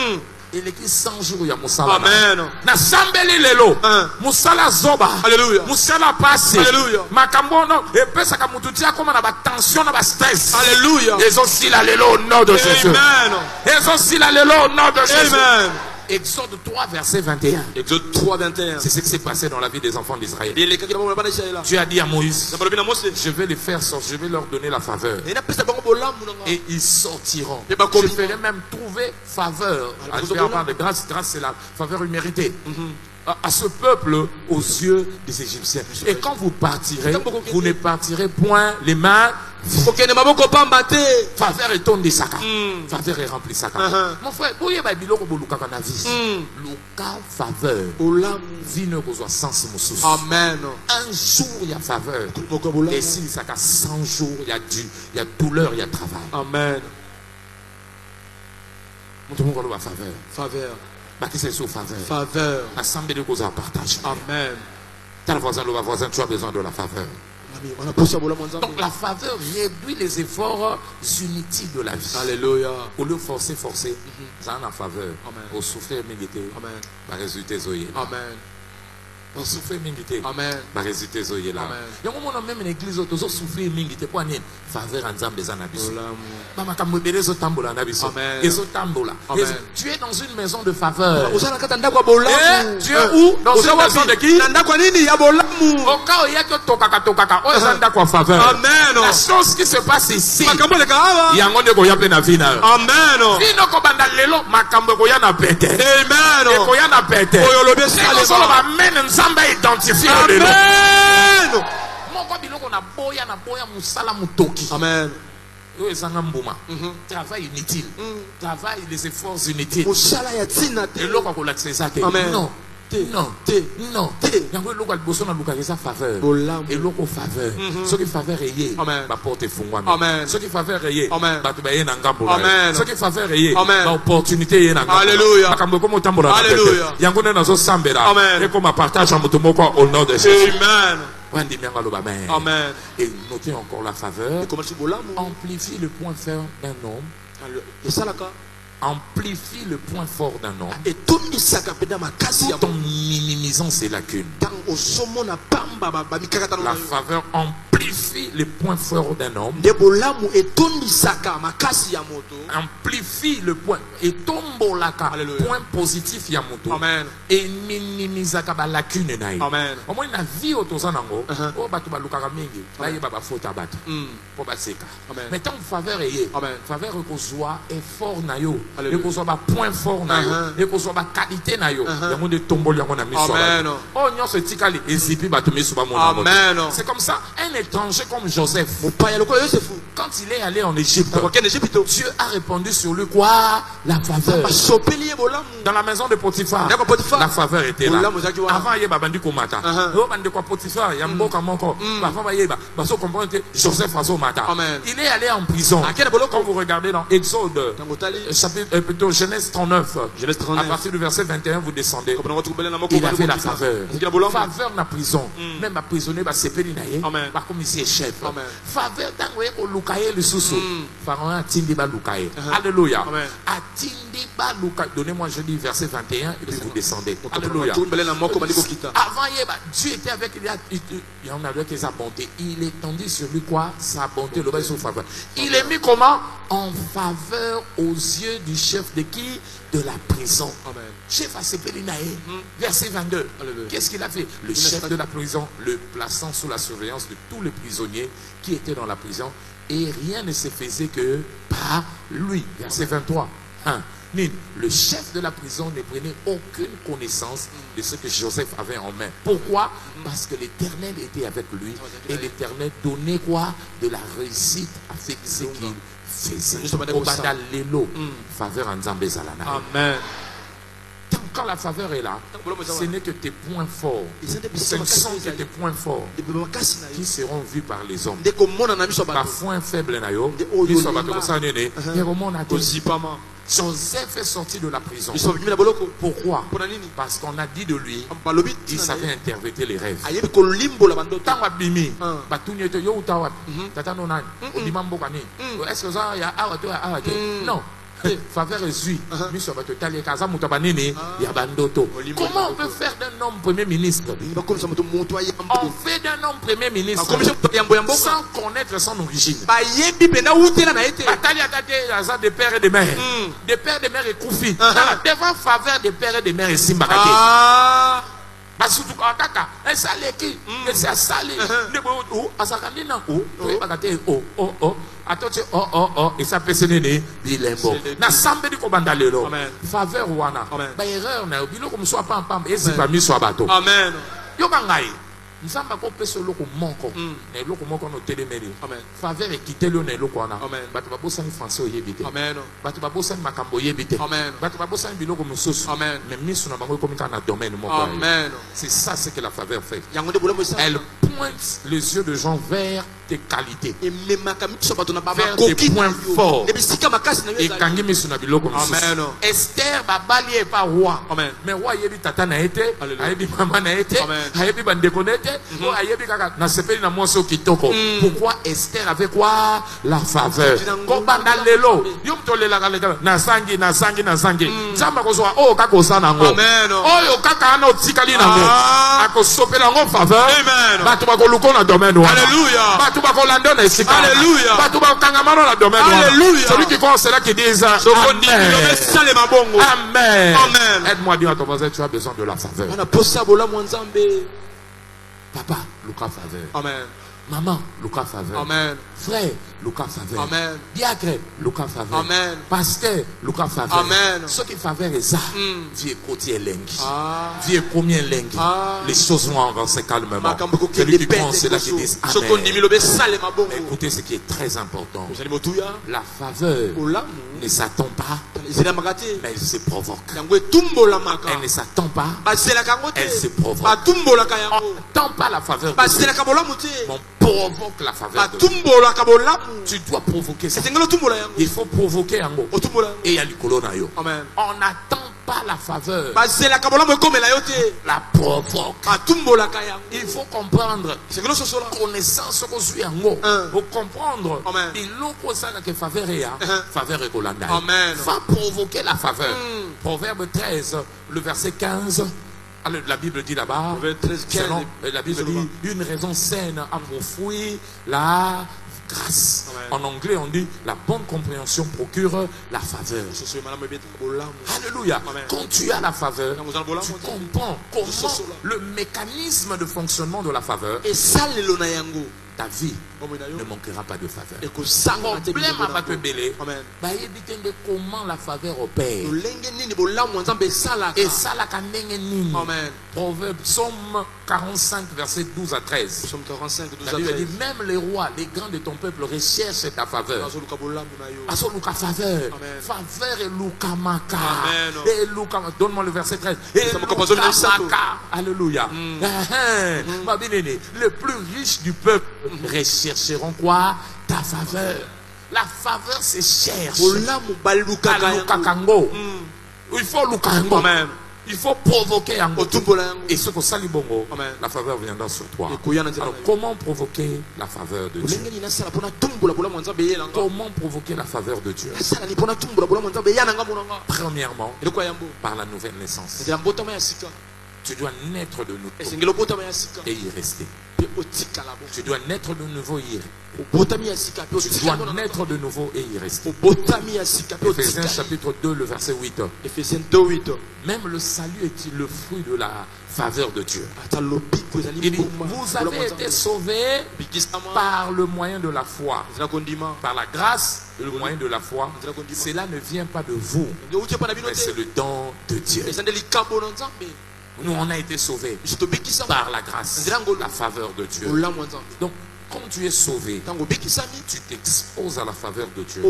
il est 100 jours il y a musala. Amen. Na sambeli lelo. Musala zoba. Alléluia. Musala passe. Alléluia. Makambo no e pesa ka mututia comme na ba tension na ba stress. Alléluia. Ils ont si la lelo au nom de Jésus. Amen. Ils ont si la lelo au nom de Jésus. Amen. Exode 3 verset 21. Exode 3 21. C'est ce qui s'est passé dans la vie des enfants d'Israël. Dieu Dieu a dit à Moïse, je vais les faire sortir, je vais leur donner la faveur. Et ils sortiront. Je ferai même trouver faveur. Je vais avoir de grâce. Grâce, c'est la faveur méritée. À ce peuple aux yeux des Égyptiens. Et quand vous partirez, vous ne partirez point les mains vides. Faveur est ton saka. Faveur est rempli saka. Mon frère, vous voyez biloko boluka kana vie. Luka faveur. Vie ne reçoit sens mususu. Amen. Un jour il y a faveur. Et si saka 100 jours il y a douleur, il y a travail. Amen. Mon Dieu, on va faveur. Faveur. Qui c'est sur faveur. Faveur. Assemblée de causes à partager. Amen. Tel voisin, le voisin, tu as besoin de la faveur. Donc la faveur réduit les efforts inutiles de la vie. Alléluia. Au lieu de forcer, ça a la faveur. Au souffrir, méditer. Amen. Va résulter zoé. Amen. Au souffrir, méditer. Amen. Va résulter zoé là. Il y a un moment même une église où tu souffrir, méditer. Pour une faveur en zambé zanabiso. Maman, quand vous bénissez au tambola nabiso. Et au tambola. Tu es dans une maison de faveur. Tu es où? Dans une maison de qui? Au cas où il y a que tokaka. Oh, zanda quoi faveur. Amen. La chose qui se passe ici. Il y a un monde qui a peine à vina. Amen. Vino ko banda lelo makambo ko yana pete. Amen. E ko yana pete. Amen. Nzamba identifié le lelo. Amen. Moko biloko na boya musala mutoki. Amen. Travail inutile. Travail des efforts inutiles. Et l'eau ko l'accès ça. Non. Non. Yango eloko aliboso na luka eza faveur. Eloko faveur. Soki faveur eye, ba porte fungwami. Soki faveur eye, bato ba ye na ngambo. Soki faveur eye, ba opportunité ye na ngambo. Alléluia. Makambo ko motambola na Alléluia. Yango na zo sambela. Et comme partage en moto moko au nom de Jésus. Amen. Amen. Et notez encore la faveur. Amplifie le point faible d'un homme. Amplifie le point fort d'un homme tout en minimisant ses lacunes. La faveur amplifie les points forts d'un homme. Amplifie le point et tombolaka point positif yamoto. Et minimisaka ba lacune naï. Au moins la vie autosanango o batu balukaka mingi ba yeba ba faute abata po ba seka. Mais tant faveur est faveur rekozwa effort na yo. Et qu'on soit un point fort, et qu'on soit une qualité, il y a des tombol, c'est comme ça, un étranger comme Joseph, quand il est allé en Égypte, Dieu a répandu sur lui quoi? La faveur. Dans la maison de Potiphar, la faveur était là. Avant, il y avait Bandi Komata. Il est allé en prison. Quand vous regardez dans Exode, chapitre plutôt Genèse 39, à partir du verset 21, vous descendez. Il a fait la faveur. Faveur na prison. Même à prisonnier, c'est péninaïe. Par comme ici est chef. Faveur dans le lukaye le sous-sous. Pharaon a tindi ba lukaye. Alléluia. A tindi ba lukaye. Donnez-moi je dis verset 21 et puis vous descendez. Alléluia. Avant, Dieu était avec lui. Il en avait que sa bonté. Il étendit sur lui quoi? Sa bonté, le bail sur faveur. Il est mis comment? En faveur aux yeux du chef de qui? De la prison. Chef a Sepelinae, verset 22. Qu'est-ce qu'il a fait? Le chef de la prison, le plaçant sous la surveillance de tous les prisonniers qui étaient dans la prison, et rien ne se faisait que par lui. Verset 23. Le chef de la prison ne prenait aucune connaissance de ce que Joseph avait en main. Pourquoi? Parce que l'Éternel était avec lui et l'Éternel donnait quoi? De la réussite à faire ce qu'il faisait. Faveur en Zambé Zalana. Amen. Quand la faveur est là, ce n'est que tes points forts. Ce ne sont que tes points forts qui seront vus par les hommes. Parfois un faible nayo, Joseph est sorti de la prison. Pourquoi? Parce qu'on a dit de lui, il savait interpréter les rêves. Non. Faveur est zui. Comment on peut faire d'un homme premier ministre? On fait d'un homme premier ministre sans connaître son origine. Des pères et des mères. Des pères et des mères et Koufi. Devant faveur des pères et des mères et Simbakate. Parce que kaka esaleki esali nebo asakandina bakate atoche et ça peut se nene bilembo na sambedi ko bandalelo faveur wana ba erreur na biloko mso pam eziba miso abato amen yoka ngai nzamba ko pesa loko moko na loko moko no telemeli faveur ekite lo na loko wana bato babosani français oyebite amen bato babosani makambo oyebite amen bato babosani biloko mosusu amen mais miso na bango komika na domaine moko amen c'est ça ce que la faveur fait elle pointe les yeux de gens vers tes qualités vers tes points forts et kangi miso na biloko mosusu Esther babali e pa roi mais roi yebi tata na été ayebi mama na été ayebi bandeko na été pourquoi Esther avait quoi? La faveur. Celui qui croit cela qui dit Amen. Aide-moi à dire à ton voisin, tu as besoin de la faveur. Papa, Lucas faveur. Amen. Maman, Lucas faveur. Amen. Frère, Lucas faveur. Amen. Diacre, Lucas faveur. Amen. Pasteur, Lucas faveur. Amen. Ce qui faveur est ça. Vieux côté lengi. Vieux combien lengi. Les choses vont avancer calmement. Celui qui pense c'est là qui dit Amen. Écoutez ce qui est très important. La faveur ne s'attend pas, mais elle se provoque. Elle ne s'attend pas, elle se provoque. On n'attend pas la faveur de Dieu, mais on provoque la faveur de Dieu. Tu dois provoquer ça. Il faut provoquer un mot. Et il y a l'icolo na yo. On n'attend pas la faveur, la provoque. Il faut comprendre connaissance qu'on suit en mot pour comprendre il faut que faveur est faveur est colanda. Va provoquer la faveur. Proverbe 13 le verset 15. La Bible dit là-bas, la Bible dit une raison saine à pourfuir la grâce. En anglais, on dit la bonne compréhension procure la faveur. Alléluia. Quand tu as la faveur, tu comprends comment le mécanisme de fonctionnement de la faveur. Ta vie ne manquera pas de faveur. Problème à battre belé. Comment la faveur opère. Et ça la kanenge. Proverbe Psaume 45 verset 12 à 13. La Bible dit même les rois, les grands de ton peuple recherchent ta faveur. Aso luka faveur. Faveur et luka maka. Et luka, donne-moi le verset 13. Et luka maka. Alléluia. Les plus riches du peuple rechercheront quoi? Ta faveur. La faveur se cherche. Il faut lukango. Il faut provoquer un mot. Et ce que salibongo, la faveur viendra sur toi. Alors comment provoquer la faveur de Dieu? Comment provoquer la faveur de Dieu? Premièrement, par la nouvelle naissance. Tu dois naître de nouveau et y rester. Tu dois naître de nouveau et y rester. Tu dois naître de nouveau et y rester. Ephésiens chapitre 2, le verset 8. Même le salut est-il le fruit de la faveur de Dieu. Il dit, vous avez été sauvés par le moyen de la foi. Par la grâce, le moyen de la foi. Cela ne vient pas de vous, mais c'est le don de Dieu. Nous, on a été sauvés par la grâce, la faveur de Dieu. Donc, quand tu es sauvé, tu t'exposes à la faveur de Dieu.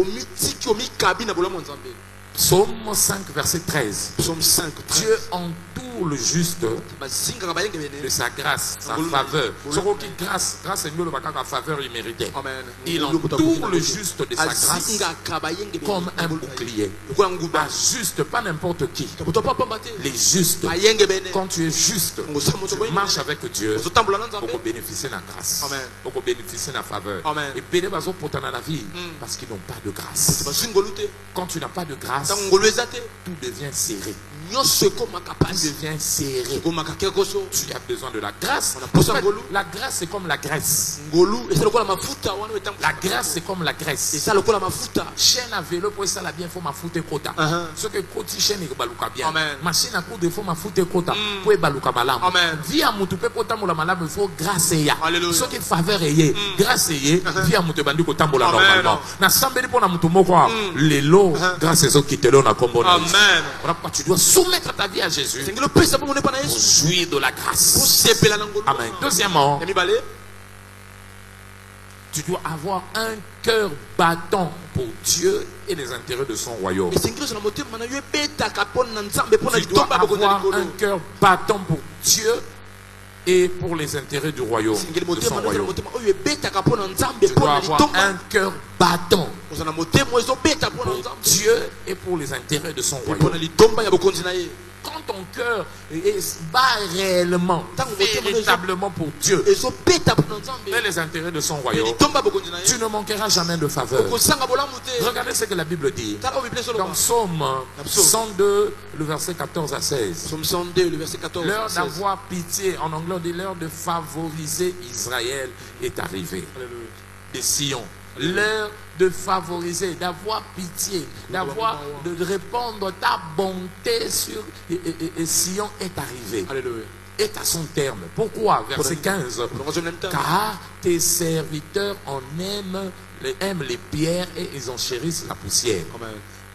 Psaume 5, verset 13. Psaume 5, 13. Dieu entoure le juste de sa grâce, sa faveur. Grâce est mieux le faveur immérité. Il entoure le juste de sa grâce comme un bouclier. Pas juste, pas n'importe qui. Les justes. Quand tu es juste, tu marches avec Dieu pour bénéficier de la grâce, pour bénéficier de la faveur. Et béné bazo pour ta la vie parce qu'ils n'ont pas de grâce. Quand tu n'as pas de grâce, tout devient serré. Tout devient serré. Tu as besoin de la grâce. En fait, la grâce c'est comme la graisse. La grâce c'est comme la graisse. Chaîne à vélo pour ça la bien faut ma foutre kota. Ce que côté chaîne est baluka bien. Machine à coudre faut ma foutre kota pour baluka malam. Via mutu pe pota mola malam il faut grâce ya. Ce qui faveur est grâce est via mutu bandi kota mola normalement. Na sambeli pour na mutu moko lelo grâce est qui te donne à combo. Amen. Pourquoi tu dois soumettre ta vie à Jésus pour jouir de la grâce. Amen. Deuxièmement, tu dois avoir un cœur battant pour Dieu et les intérêts de son royaume. Tu dois avoir un cœur battant pour Dieu et pour les intérêts du royaume, de son royaume. Tu dois avoir un cœur battant pour Dieu et pour les intérêts de son royaume. Quand ton cœur bat réellement, véritablement pour Dieu et les intérêts de son royaume, tu ne manqueras jamais de faveur. Regardez ce que la Bible dit dans Psaume 102, le verset 14 à 16. L'heure d'avoir pitié, en anglais on dit l'heure de favoriser Israël est arrivée. De Sion. L'heure de favoriser, d'avoir pitié, de répandre ta bonté sur Sion est arrivée. Est à son terme. Pourquoi? Verset 15. Car tes serviteurs en aiment les pierres et ils en chérissent la poussière.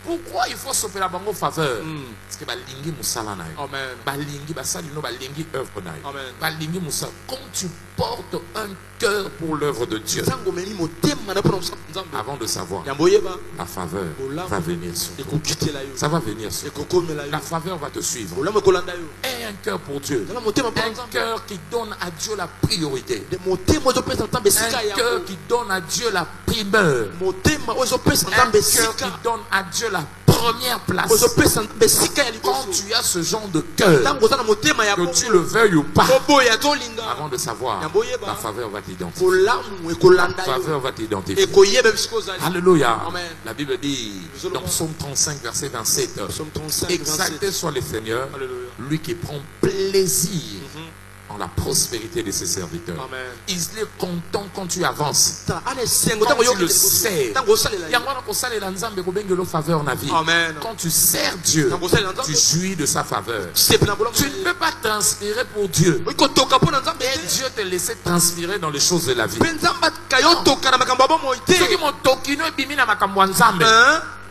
Pourquoi il faut s'opérer la bango faveur? Parce que balingi musala na yo. Balingi basali no balingi œuvre na yo. Balingi musala. Quand tu portes un cœur pour l'œuvre de Dieu, avant de savoir, la faveur va venir sur toi. Ça va venir sur toi. La faveur va te suivre. Aie un cœur pour Dieu. Un cœur qui donne à Dieu la priorité. Un cœur qui donne à Dieu la primeur. Un cœur qui donne à Dieu la première place. Quand tu as ce genre de cœur, que tu le veuilles ou pas, avant de savoir, la faveur va t'identifier. La faveur va t'identifier. Alléluia. La Bible dit dans Psaume 35 verset 27, exalté soit le Seigneur, lui qui prend plaisir en la prospérité de ses serviteurs. Il est content quand tu avances, quand tu le sers. Quand tu sers Dieu, tu jouis de sa faveur. Tu ne peux pas transpirer pour Dieu et Dieu te laisse transpirer dans les choses de la vie.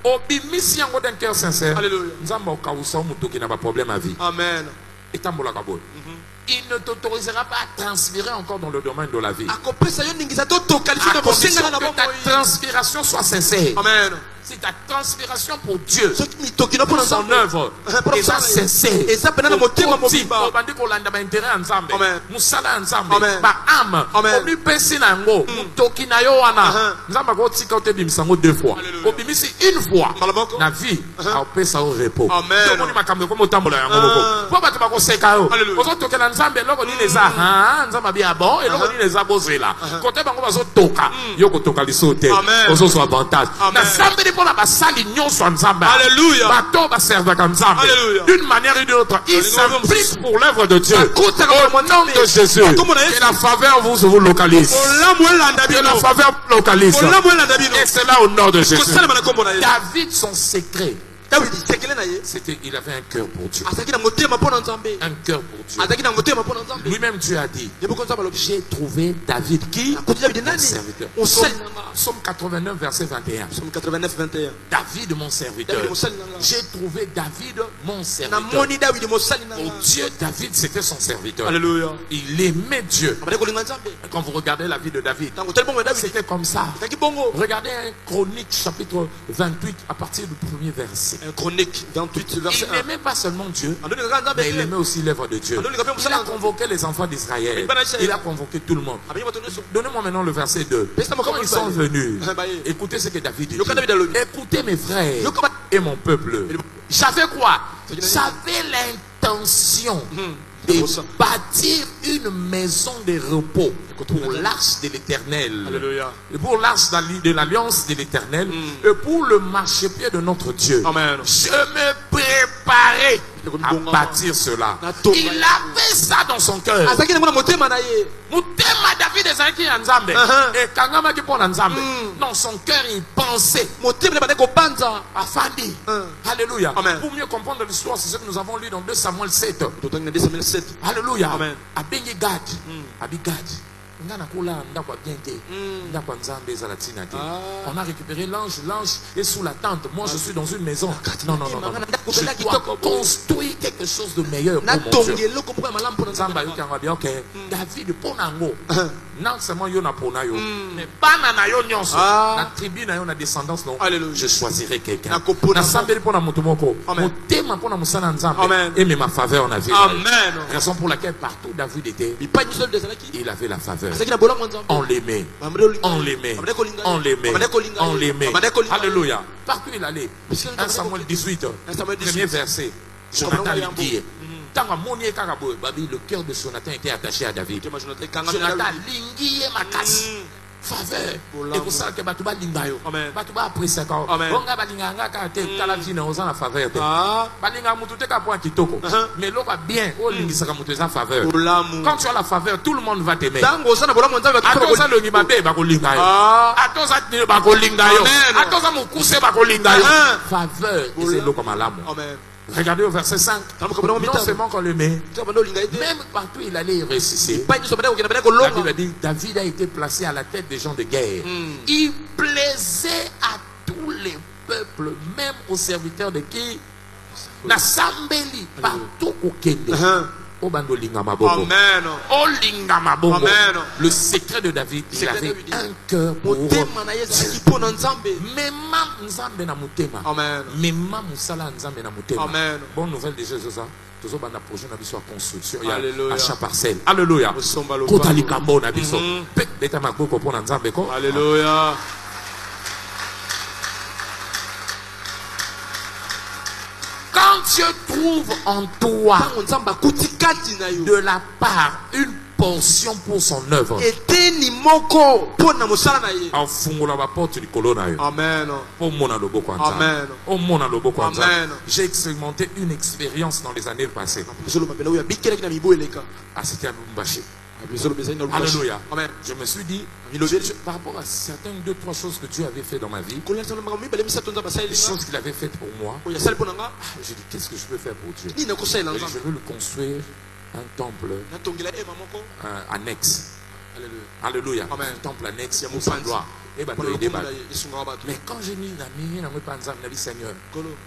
Obimisi yango d'un cœur sincère. Nzamba okawusa mutoki na ba problème à vie. Amen. Il ne t'autorisera pas à transpirer encore dans le domaine de la vie. À condition que ta transpiration soit sincère. Amen. Si ta transpiration pour Dieu, pour son œuvre, est sincère, une fois, la vie, on ça au repos. Alléluia. D'une manière ou d'une autre, il s'implique pour l'œuvre de Dieu. Au nom de Jésus, que la faveur vous localise. Que la faveur vous localise. Et c'est là au nom de Jésus. David, son secret, il avait un cœur pour Dieu. Un cœur pour Dieu. Lui-même Dieu a dit, j'ai trouvé David qui mon serviteur. Psaume 89 verset 21. David mon serviteur. J'ai trouvé David mon serviteur. Pour Dieu, David c'était son serviteur. Alléluia. Il aimait Dieu. Quand vous regardez la vie de David, c'était comme ça. Regardez Chronique chapitre 28 à partir du premier verset. Un Chronique 28, verset Il 1. n'aimait pas seulement Dieu, mais il aimait aussi l'œuvre de Dieu. Il a convoqué les enfants d'Israël. Il a convoqué tout le monde. Donnez-moi maintenant le verset 2. Quand ils sont venus, écoutez ce que David dit. Écoutez mes frères et mon peuple. J'avais quoi? J'avais l'intention de bâtir une maison de repos pour l'arche de l'Éternel, pour l'arche de l'alliance de l'Éternel, et pour le marchepied de notre Dieu. Amen. Je me préparais à bâtir cela. Il avait ça dans son cœur. Mutema David ezalaki ya Nzambe. Et kangamaki pona Nzambe. Dans son cœur, il pensait. Afandi. Alléluia. Pour mieux comprendre l'histoire, c'est ce que nous avons lu dans 2 Samuel 7. Alléluia. Abengi Gad. Abi Gad. On a récupéré l'ange est sous la tente. Moi je suis dans une maison. Non. Je dois construire quelque chose de meilleur pour mon Dieu. David Ponango. Non seulement Yona Ponayo, mais Banana Yonyonso. La tribu na Yona descendance. Je choisirai quelqu'un. Et mais ma faveur en avait. Raison pour laquelle partout David était, il avait la faveur. On l'aimait. Alléluia. Partout il allait. 1 Samuel 18, premier verset. Jonathan lui dit, le cœur de Jonathan était attaché à David. Jonathan lingi ma casse. Faveur. Et pour ça que Batouba Lingayo. Batouba apprécie quand. Onga Balinganga Kate, Kalavine, on a la faveur. Balinga Moutouka point Kitoko. Mais l'eau va bien. Oh, Lingisaka Moutouka faveur. Quand tu as la faveur, tout le monde va t'aimer. Atoza le Nibabe, Bako Lingayo. Atoza Bako Lingayo. Atoza Moukousse Bako Lingayo. Faveur. Et c'est l'eau comme un lame. Regardez au verset 5. Non seulement qu'on le met, même partout il allait réussir. La Bible dit David a été placé à la tête des gens de guerre. Il plaisait à tous les peuples, même aux serviteurs de qui? Nasambeli, partout au Kende. Amen. Le secret de David, il avait un cœur pour Dieu. Bonne nouvelle de Jésus. Construction achat parcelle. Alléluia. Alléluia. Quand Dieu trouve en toi de la part une portion pour son œuvre, j'ai expérimenté une expérience dans les années passées. C'était à Lubumbashi. Alléluia. Je me suis dit, par rapport à certaines 2-3 choses que Dieu avait fait dans ma vie, des choses qu'il avait faites pour moi, j'ai dit, qu'est-ce que je peux faire pour Dieu? Je veux lui construire un temple annexe. Alléluia. Un temple annexe pour sa gloire. Mais quand j'ai mis la mienne, Seigneur,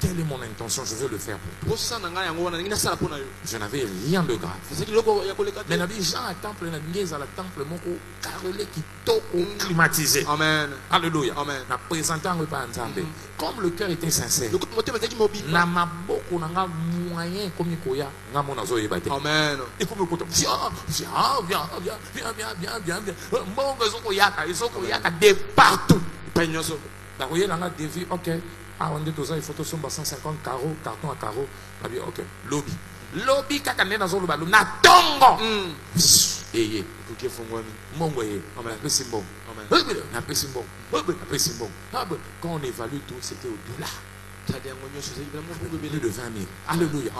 quelle est mon intention? Je veux le faire pour toi. Je n'avais rien de grave. Mais Jean a temple, climatisé. Alléluia. Comme le cœur était sincère, partout. Ok. Il faut 150 carreaux, carton à carreaux. Ok. Lobby. Lobby, kakane na zolo balo. Na tongo. Quand on évalue tout, c'était au-delà. Plus de 20 000. Alléluia.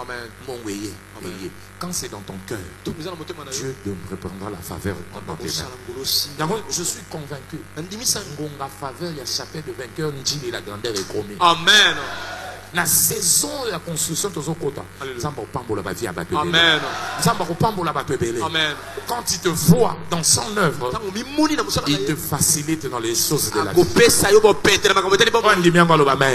Quand c'est dans ton cœur, Dieu te reprendra la faveur dans tes mains. Je suis convaincu. La faveur, il y a chapitre de vainqueur, Nidji, la grandeur est promise. Amen. La saison de la construction de ton côté. Amen. Amen. Quand il te voit dans son œuvre, il te facilite dans les choses de la vie.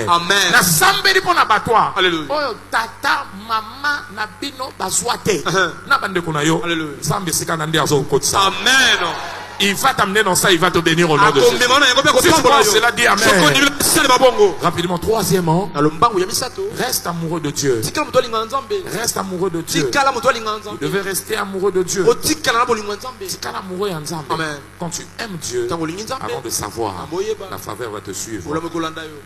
Amen. La sambeli pour l'abattoir. Alléluia. Tata, maman, nabino, bazwate. Nabande kunayo. Sambe sika nandi azo kotsa. Amen. il va t'amener dans ça, il va te bénir au nom de Jésus. Si tu penses cela, dis amen. Rapidement, troisièmement, reste amoureux de Dieu. Reste amoureux de Dieu. Vous devez rester amoureux de Dieu. Quand tu aimes Dieu, avant de savoir, la faveur va te suivre.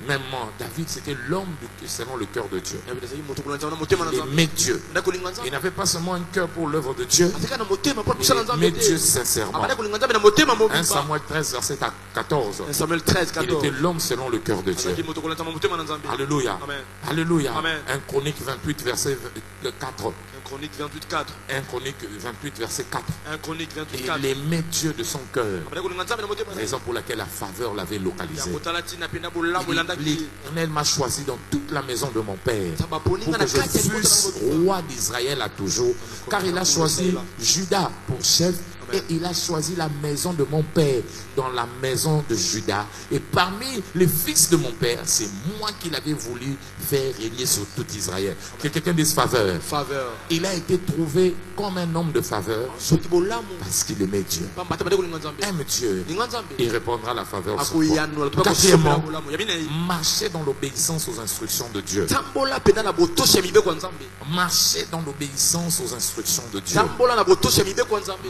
Même moi, David, c'était l'homme selon le cœur de Dieu. Il aimait Dieu. Il n'avait pas seulement un cœur pour l'œuvre de Dieu, il aimait Dieu sincèrement. 1 Samuel 13, verset 14. Il était l'homme selon le cœur de Dieu. Alléluia. Alléluia. 1 Chronique 28, verset 4. 1 Chronique 28, verset 4. Il aimait Dieu de son cœur. Raison pour laquelle la faveur l'avait localisé. L'Éternel m'a choisi dans toute la maison de mon père pour que je fusse roi d'Israël à toujours. Car il a choisi Juda pour chef. Et il a choisi la maison de mon père dans la maison de Juda. Et parmi les fils de mon père, c'est moi qu'il avait voulu faire régner sur tout Israël. Que quelqu'un dise faveur. Il a été trouvé comme un homme de faveur parce qu'il aimait Dieu. Aime Dieu. Il répondra à la faveur sur toi. Quatrièmement, marcher dans l'obéissance aux instructions de Dieu. Marcher dans l'obéissance aux instructions de Dieu.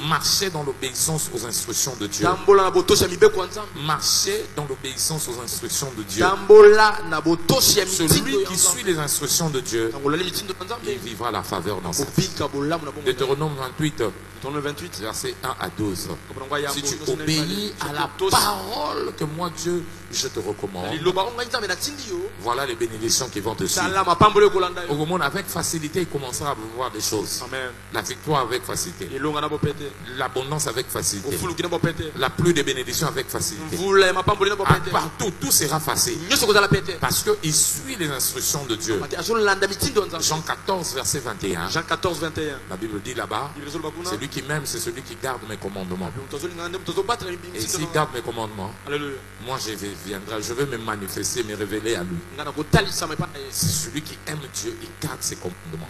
Marcher dans l'obéissance aux instructions de Dieu. Marcher dans l'obéissance aux instructions de Dieu. Celui qui suit les instructions de Dieu, il vivra la faveur dans sa vie. Deutéronome 28, versets 1 à 12. Si tu obéis à la parole que moi Dieu je te recommande, voilà les bénédictions qui vont te suivre. Au moment avec facilité, il commencera à voir des choses. La victoire avec facilité, l'abondance avec facilité, la pluie des bénédictions avec facilité. Partout, tout sera facile parce qu'il suit les instructions de Dieu. Jean 14, verset 21. La Bible dit là-bas, celui qui m'aime, c'est celui qui garde mes commandements. Et s'il garde mes commandements, moi je vais me manifester, me révéler à lui. C'est celui qui aime Dieu, il garde ses commandements.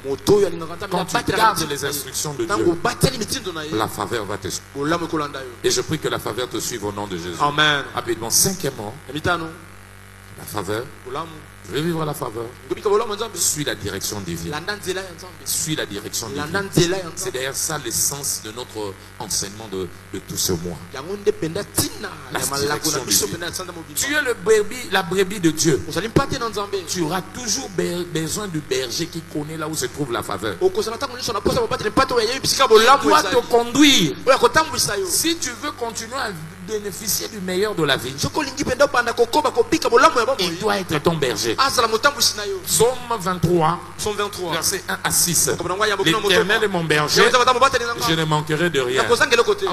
Quand tu gardes les instructions de Dieu, la faveur va te suivre. Et je prie que la faveur te suive au nom de Jésus. Amen. Rapidement, cinquièmement, la faveur. Je vais vivre la faveur. Suis la direction divine. Suis la direction divine. C'est d'ailleurs ça l'essence de notre enseignement de tout ce mois. La direction divine. Tu es la brebis de Dieu. Tu auras toujours besoin du berger qui connaît là où se trouve la faveur. Il doit te conduire. Si tu veux continuer à bénéficier du meilleur de la vie, il doit être ton berger. Psaume 23, verset 1 à 6. L'Éternel est mon berger, je ne manquerai de rien.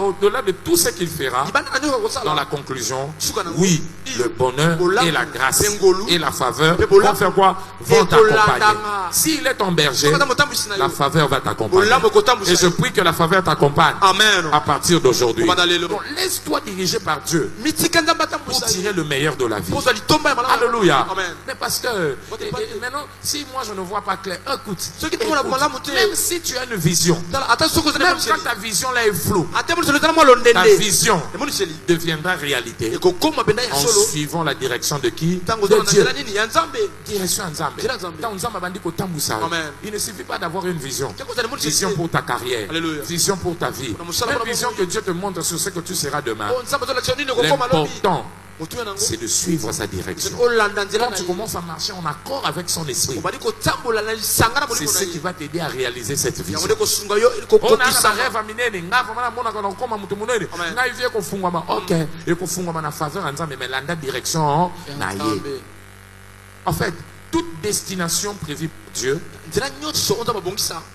Au-delà de tout ce qu'il fera, dans la conclusion, oui, le bonheur et la grâce et la faveur vont faire quoi? Vont t'accompagner. S'il est ton berger, la faveur va t'accompagner. Et je prie que la faveur t'accompagne à partir d'aujourd'hui. Donc laisse-toi diriger par Dieu pour tirer le meilleur de la vie. Alléluia. Mais parce que maintenant, si moi je ne vois pas clair, écoute, même si tu as une vision, même quand ta vision là est floue, ta vision deviendra réalité en suivant la direction de qui? De Dieu. Direction Nzambe. Il ne suffit pas d'avoir une vision. Vision pour ta carrière, vision pour ta vie, une vision que Dieu te montre sur ce que tu seras demain. L'important, c'est de suivre sa direction. Quand tu commences à marcher en accord avec son esprit, c'est ce qui va t'aider à réaliser cette vision. En fait, toute destination prévue par Dieu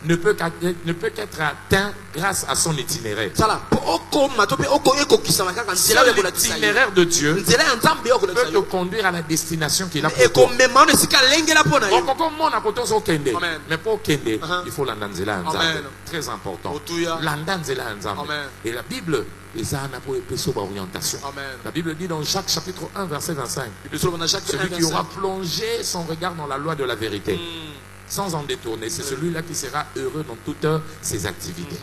ne peut qu'être atteint grâce à son itinéraire. Seul l'itinéraire de Dieu peut te conduire à la destination qu'il a pour toi. Mais pour Kende, il faut l'andanzela Nzambe. Très important. L'andanzela Nzambe. Et la Bible, orientation. La Bible dit dans Jacques chapitre 1 verset 25, celui qui aura plongé son regard dans la loi de la vérité sans en détourner, c'est celui-là qui sera heureux dans toutes ses activités.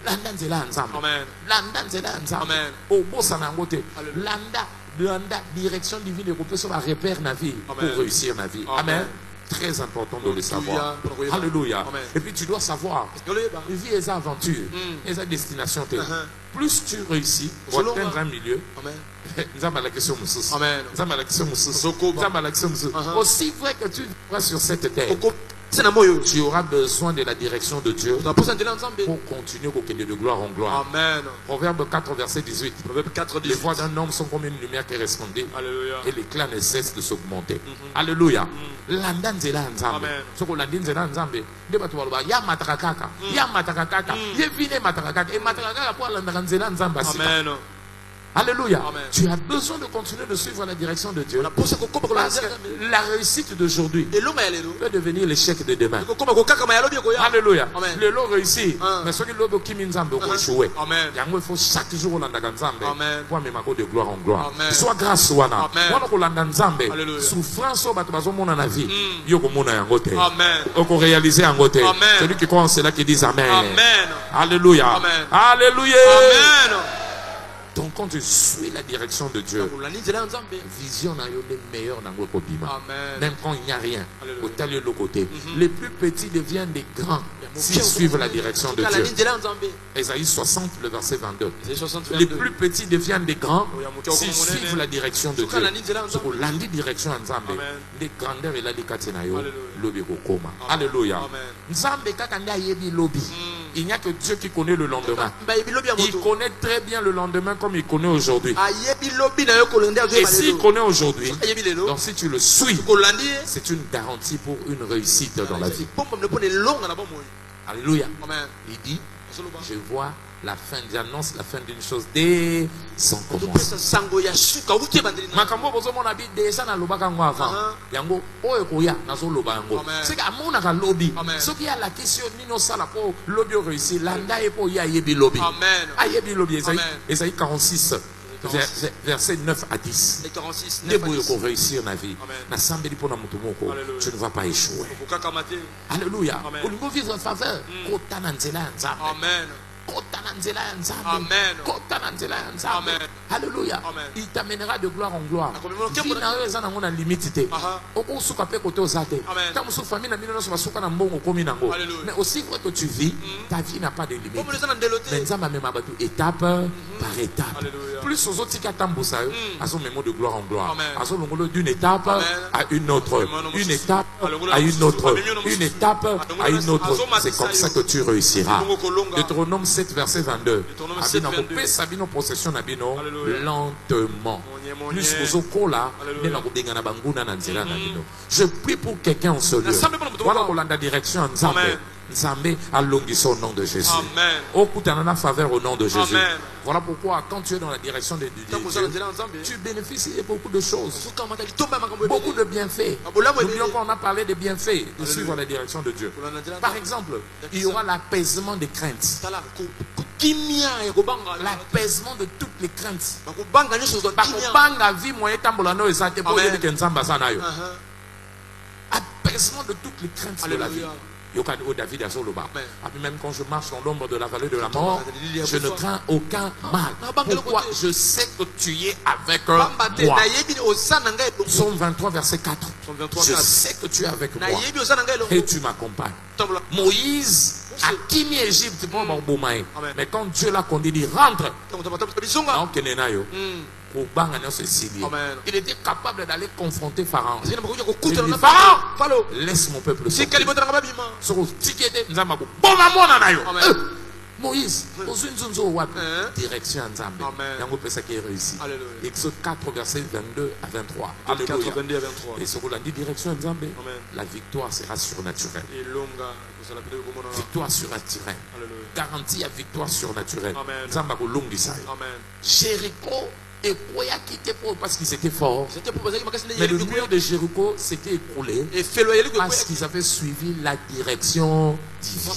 landa nzela ya nzambe Amen. landa nzela ya nzambe Amen. obosana yango te Alléluia. landa direction divine ekopesa ba repère na vie pour Amen. réussir na vie. Amen. Amen. Très important de le savoir. Alléluia. Alléluia. Amen. Et puis tu dois savoir, vie est aventure, est destination. Plus tu réussis pour atteindre un milieu, Amen. aussi vrai que tu vas sur cette terre, tu auras besoin de la direction de Dieu pour continuer au quai de gloire en gloire. Amen. Proverbe 4, verset 18. Proverbe 4, Les voix d'un homme sont comme une lumière qui est resplendie Alléluia. et l'éclat ne cesse de s'augmenter. Alléluia. Landa nzela ya nzambe. Amen. Soko landa nzela ya nzambe. Nde bato baloba ya mataka kaka. Ya mataka kaka. Ye vine mataka kaka. Et mataka kaka po alanda nzela ya nzambe asika. Amen. Alléluia. Amen. Tu as besoin de continuer de suivre la direction de Dieu. Parce que la réussite d'aujourd'hui peut devenir l'échec de demain. Alléluia. Amen. Le lot réussit. Mais ce qui l'autre qui m'inzambe au échoué. Amen. Il faut chaque jour on a nzambe. Amen. Pour mettre de gloire en gloire. Amen. Soit grâce ou ana. Amen. On a nzambe. Alléluia. Souffrance au bateau mon la vie. Yoko mona yangote. Amen. Oko réaliser yangote. Amen. Celui qui croit en cela qui dit amen. Amen. Alléluia. Amen. Alléluia. Amen. Donc quand tu suis la direction de Dieu, vision na yo les meilleurs dans votre bima. Amen. Même quand il n'y a rien, Alléluia. au talent de côté, les plus petits deviennent des grands s'ils suivent la direction de Dieu. Ésaïe 60, le verset 22. Les plus petits deviennent des grands s'ils suivent la direction de Dieu. Donc la direction en Nzambe, les grandeurs et la likatena yo, lobi kokoma. Alléluia. Nzambe kakanda yebi lobi. Il n'y a que Dieu qui connaît le lendemain. Il connaît très bien le lendemain comme il connaît aujourd'hui. Et s'il connaît aujourd'hui, donc si tu le suis, c'est une garantie pour une réussite dans la vie. Alléluia. Il dit, je vois la fin, j'annonce la fin d'une chose dès son commencement. Makambo bozo mona bi déjà na lobaka ngo avant. Yango oyo koya nazo loba yango. C'est que amona ka lobby. Ce qui a la question nino sala po lobby réussi landa e po ya yebi lobby. Amen. Ayebi lobby Esaïe 46 verset 9 à 10. Debout pour réussir ma vie. Na sambeli pona mutu moko, tu ne vas pas échouer. Alléluia. Au niveau vivre en faveur, kota na nzela ya nzambe. Amen. Amen. Amen. Alléluia. Il t'amènera de gloire en gloire. Mais aussi vrai que tu vis, ta vie n'a pas de limite. Mais étape par étape. Plus aux autres qui à son mémoire de gloire en gloire. À son mémoire d'une étape à une autre. Une étape à une autre. Une étape à une autre. C'est comme ça que tu réussiras. Deutéronome 7, verset 22. Sabino possession nabino lentement. Plus aux okola, je prie pour quelqu'un en ce lieu. Voilà pour la direction en Nzambe. Nzambe alongi son nom de Jésus. Au coup d'en faveur au nom de Jésus. Voilà pourquoi quand tu es dans la direction de Dieu, tu bénéficies de beaucoup de choses. Beaucoup de bienfaits. N'oublions qu'on a parlé des bienfaits de suivre la direction de Dieu. Par exemple, il y aura l'apaisement des craintes. L'apaisement de toutes les craintes. Apaisement de toutes les craintes de la vie. David même quand je marche dans l'ombre de la vallée de la mort, je ne crains aucun mal. Pourquoi? Je sais que tu es avec moi. Psaume 23, verset 4. Je sais que tu es avec moi et tu m'accompagnes. Moïse a quitté l'Égypte pour m'embaumer. Mais quand Dieu l'a conduit, il dit rentre. Il était capable d'aller confronter Pharaon. Il dit, Pharaon, laisse mon peuple sortir. Moïse, direction en Zambie. Exode 4, verset 22 à 23. Et ce qu'on a dit, direction en Zambie, la victoire sera surnaturelle. Victoire surnaturelle. Garantie à victoire surnaturelle. Jéricho et quoi a quitté parce qu'ils étaient forts. Mais le mur de Jéricho s'était écroulé parce qu'ils avaient suivi la direction divine.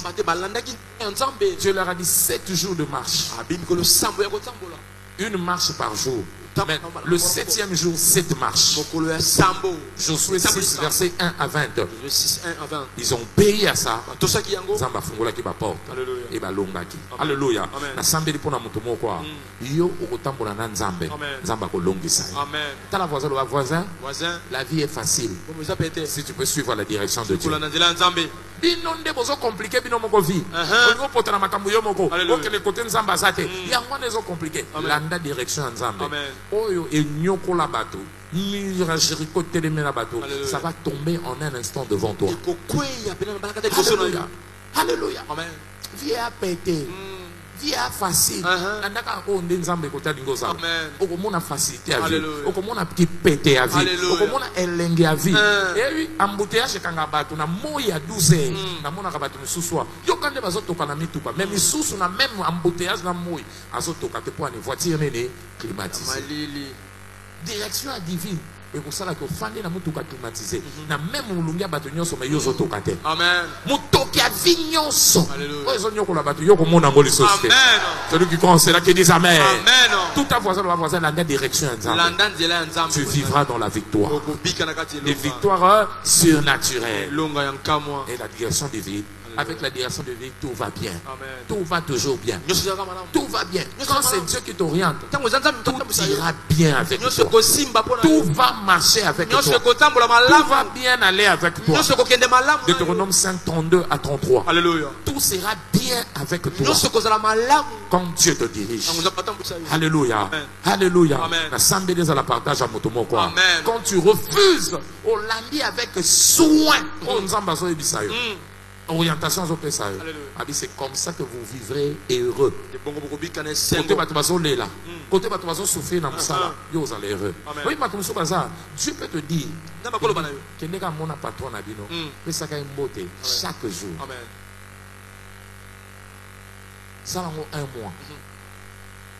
Dieu leur a dit 7 jours de marche. Une marche par jour. Mais le 7e jour, 7 marches. Josué 6, verset 1 à 20. Ils ont payé à ça. Zamba fungola ki ba porte. Et ba longaki. Alléluia. Na sambeli pona muto moko. Yo okotambola na nzambe. Nzamba ko longisa. Amen. Tala voisin, la vie est facile. Si tu peux suivre la direction de Dieu. Inonde bozo compliqué bino moko vie. Ongo potana makambo yo moko. Okele côté nzamba zate. Yango nezo compliqué. Landa direction nzambe. Oyo enyoko la bateau. Ça va tomber en un instant devant toi. Alléluia. Alléluia. Amen. Viens péter. Viens facile. Andaka ko nzambe ko tali ngoza. Okomona facilité à vie. Okomona petit péter à vie. Okomona elenge à vie. Et oui, embouteillage kanga bato na moya 12 na mona ka bato mususwa. Yo kande bazo toka na mituka. Même misusu na même embouteillage na moyi azo toka te pour une voiture nene climatisée. Direction divine. Et pour ça que fande na mutuka climatisé na même mulungia bato nyonso me yozo tokate. Amen. Mutoki a vignonso. Ozo nyoko la bato yoko mona ngoli société. Amen. Celui qui croit cela qui dit amen. Amen. Tout à voisin la direction nzambe. Tu vivras dans la victoire. Les victoires surnaturelles. Et la direction divine. Avec la direction de vie, tout va bien. Amen. Tout va toujours bien. Tout va bien. Quand c'est Dieu qui t'oriente, tout ira bien avec toi. Tout va marcher avec toi. Tout va bien aller avec toi. Deutéronome 5, 32 à 33. Alléluia. Tout sera bien avec toi. Quand Dieu te dirige. Alléluia. Alléluia. Quand tu refuses, on l'a mis avec soin. Orientation c'est comme ça que vous vivrez heureux. Côté batubazo là. Côté batubazo souffrir dans ça, vous allez heureux. Oui, batubazo baza, Dieu peut te dire que nega mona patron na bino, mais ça ka mbote chaque jour. Amen. Ça va un mois.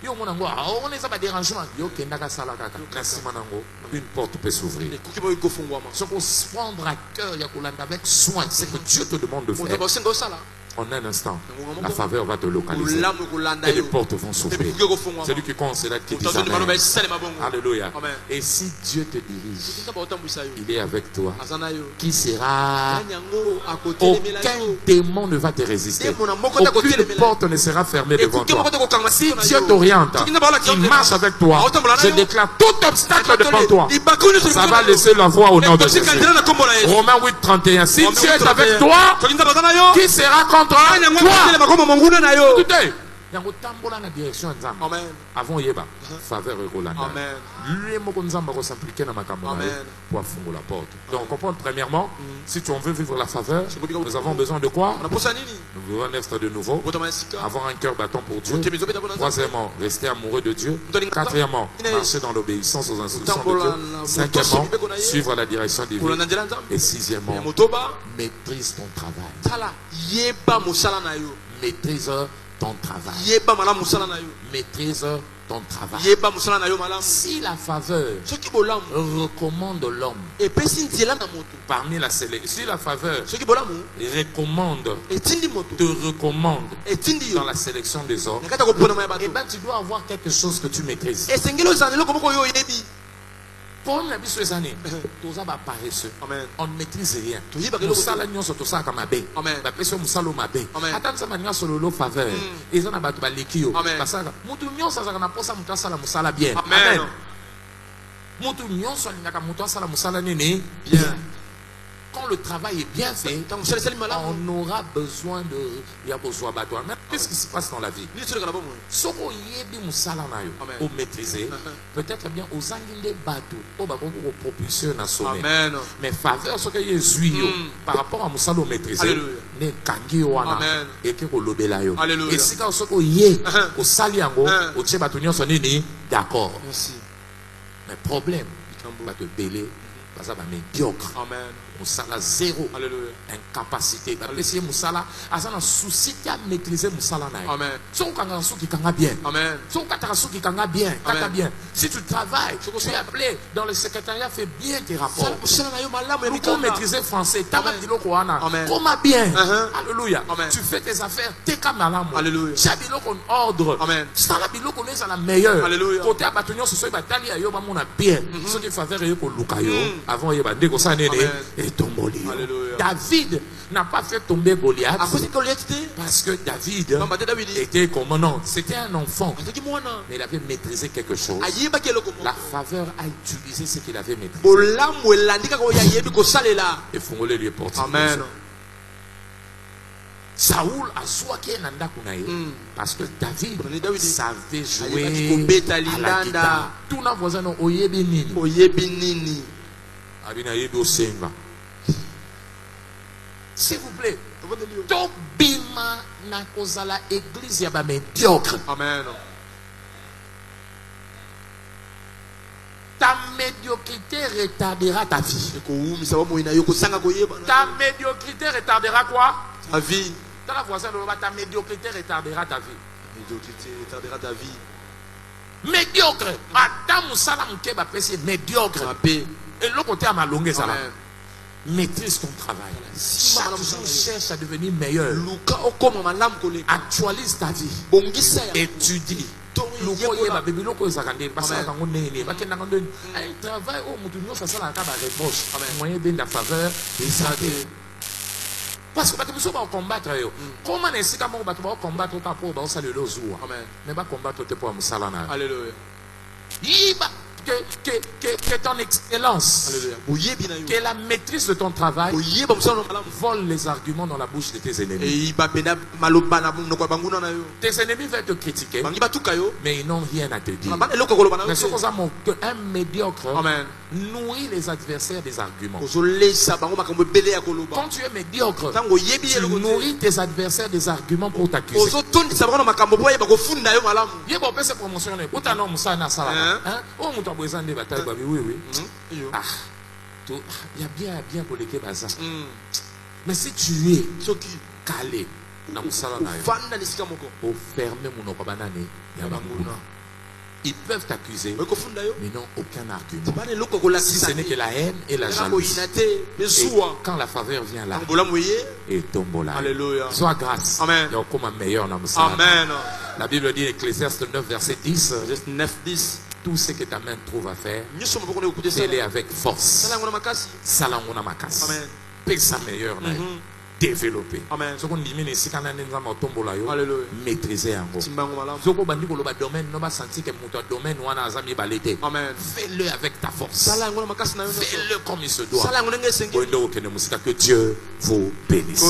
Yo mona ngo, on est ça pas dérangement. Yo kendaka sala kaka. Merci manango. Une porte peut s'ouvrir. Ce qu'on se prendre à cœur, avec soin, c'est que Dieu te demande de faire. En un instant, la faveur va te localiser. Et les portes vont s'ouvrir. Celui qui compte, c'est là qui dit amen. Alléluia. Et si Dieu te dirige, il est avec toi. Qui sera? Aucun démon ne va te résister. Aucune porte ne sera fermée devant toi. Si Dieu t'oriente, il marche avec toi, je déclare tout obstacle devant toi. Ça va laisser la voie au nom de Jésus. Romains 8, 31. Si Dieu est avec toi, qui sera contre toi? Écoutez, avant Yeba, faveur et Rolanda. Lui, pour la porte. Donc, on comprend premièrement, si tu en veux vivre la faveur, nous avons besoin de quoi? Nous devons naître de nouveau, avoir un cœur battant pour Dieu. Troisièmement, rester amoureux de Dieu. Quatrièmement, marcher dans l'obéissance aux instructions de Dieu. Cinquièmement, suivre la direction divine. Et sixièmement, maîtrise ton travail. Maîtrise ton travail. Maîtrise ton travail. Si la faveur recommande l'homme parmi la sélection, si la faveur recommande, te recommande dans la sélection des hommes, eh ben tu dois avoir quelque chose que tu maîtrises. Pour nous, paresseux. On ne maîtrise rien. Nous salons sur tout ça comme un bé. La pression nous salons ma bé. Attends, ça m'a solo faveur. Ils ont abattu la liquide. Parce que nous ça n'a pas ça nous sala musala bien. Amen. Nous ça n'a sala musala néné bien. Quand le travail est bien fait, on aura besoin de mais qu'est-ce qui se passe dans la vie? Au maîtriser, peut-être bien aux anglais bateaux, au propulsion à sommet. Mais faveur, ce qu'il y a par rapport à Moussalo maîtriser, ne kangi wana et que au lobelayo. Et si quand ce qu'il y a au saliango, au tchebatonio sonini, d'accord. Mais problème, va te béler. Ça va médiocre. Amen. Moussala zéro. Alléluia. Incapacité. Essayer Moussala. Asa na souci qui a maîtrisé Moussala na. Amen. Son kanga souki kanga bien. Amen. Son katara souki kanga bien. Kata bien. Si tu travailles, tu es appelé dans le secrétariat, fais bien tes rapports. Pour maîtriser français, comment bien. Alléluia. Tu fais tes affaires, t'es comme à l'âme. Tu as biloko en ordre. C'est la biloko nous à la meilleure. Côté à bâtonnier, ce soit bataille à yoba mon bien. Ce qui faveur est pour Lucayo. Avant il y a des choses et tomboli. David n'a pas fait tomber Goliath parce que David était comme non, c'était un enfant, mais il avait maîtrisé quelque chose. La faveur a utilisé ce qu'il avait maîtrisé. Et Fongolé lui est porté. Amen. Saoul a soigné Nanda Kunaï parce que David savait jouer à la guitare. Tout n'a voisin non oyebi nini. Abina yebi osenga. S'il vous plaît, Tobima na kozala église ya ba médiocre. Amen. Ta médiocrité retardera ta vie. Ta médiocrité retardera quoi? Ta vie. Dans la voisin de ta médiocrité retardera ta vie. Médiocrité retardera ta vie. Médiocre. Madame Salam Keba c'est médiocre. Et l'autre côté à ma longue ça. Maîtrise ton travail. Chaque jour cherche à devenir meilleur. Actualise ta vie. Étudie. Travail au Moutounio, ça sera la réponse. Moyen de la faveur et santé. Parce que nous sommes combattre. Comment est-ce que nous allons combattre pour le jour? Mais pas combattre pour nous salana. Alléluia. Que ton excellence, que la maîtrise de ton travail vole les arguments dans la bouche de tes ennemis. Tes ennemis veulent te critiquer, mais ils n'ont rien à te dire. Mais ce qu'on a un médiocre nourrit les adversaires des arguments. Quand tu es médiocre, tu nourris tes adversaires des arguments pour t'accuser. Ah, il y a bien pour les bazar. Mais si tu es calé dans le salon, au fermer mon okobanane, ils peuvent t'accuser, mais n'ont aucun argument. Si ce n'est que la haine et la jalousie. Et quand la faveur vient là, et tombe là. Sois grâce. Amen. Il y a comme un meilleur dans le salon. Amen. La Bible dit, Ecclésiaste 9, verset 10. 9-10. Tout ce que ta main trouve à faire, fais-le avec force. Salangona makas. Paix sa meilleure. Développer. Ce qu'on dit, c'est qu'on a maîtriser un mot. Ce qu'on dit, c'est que domaine, on va sentir que mon domaine, on a un balité. Fais-le avec ta force. Fais-le comme il se doit. Que Dieu vous bénisse.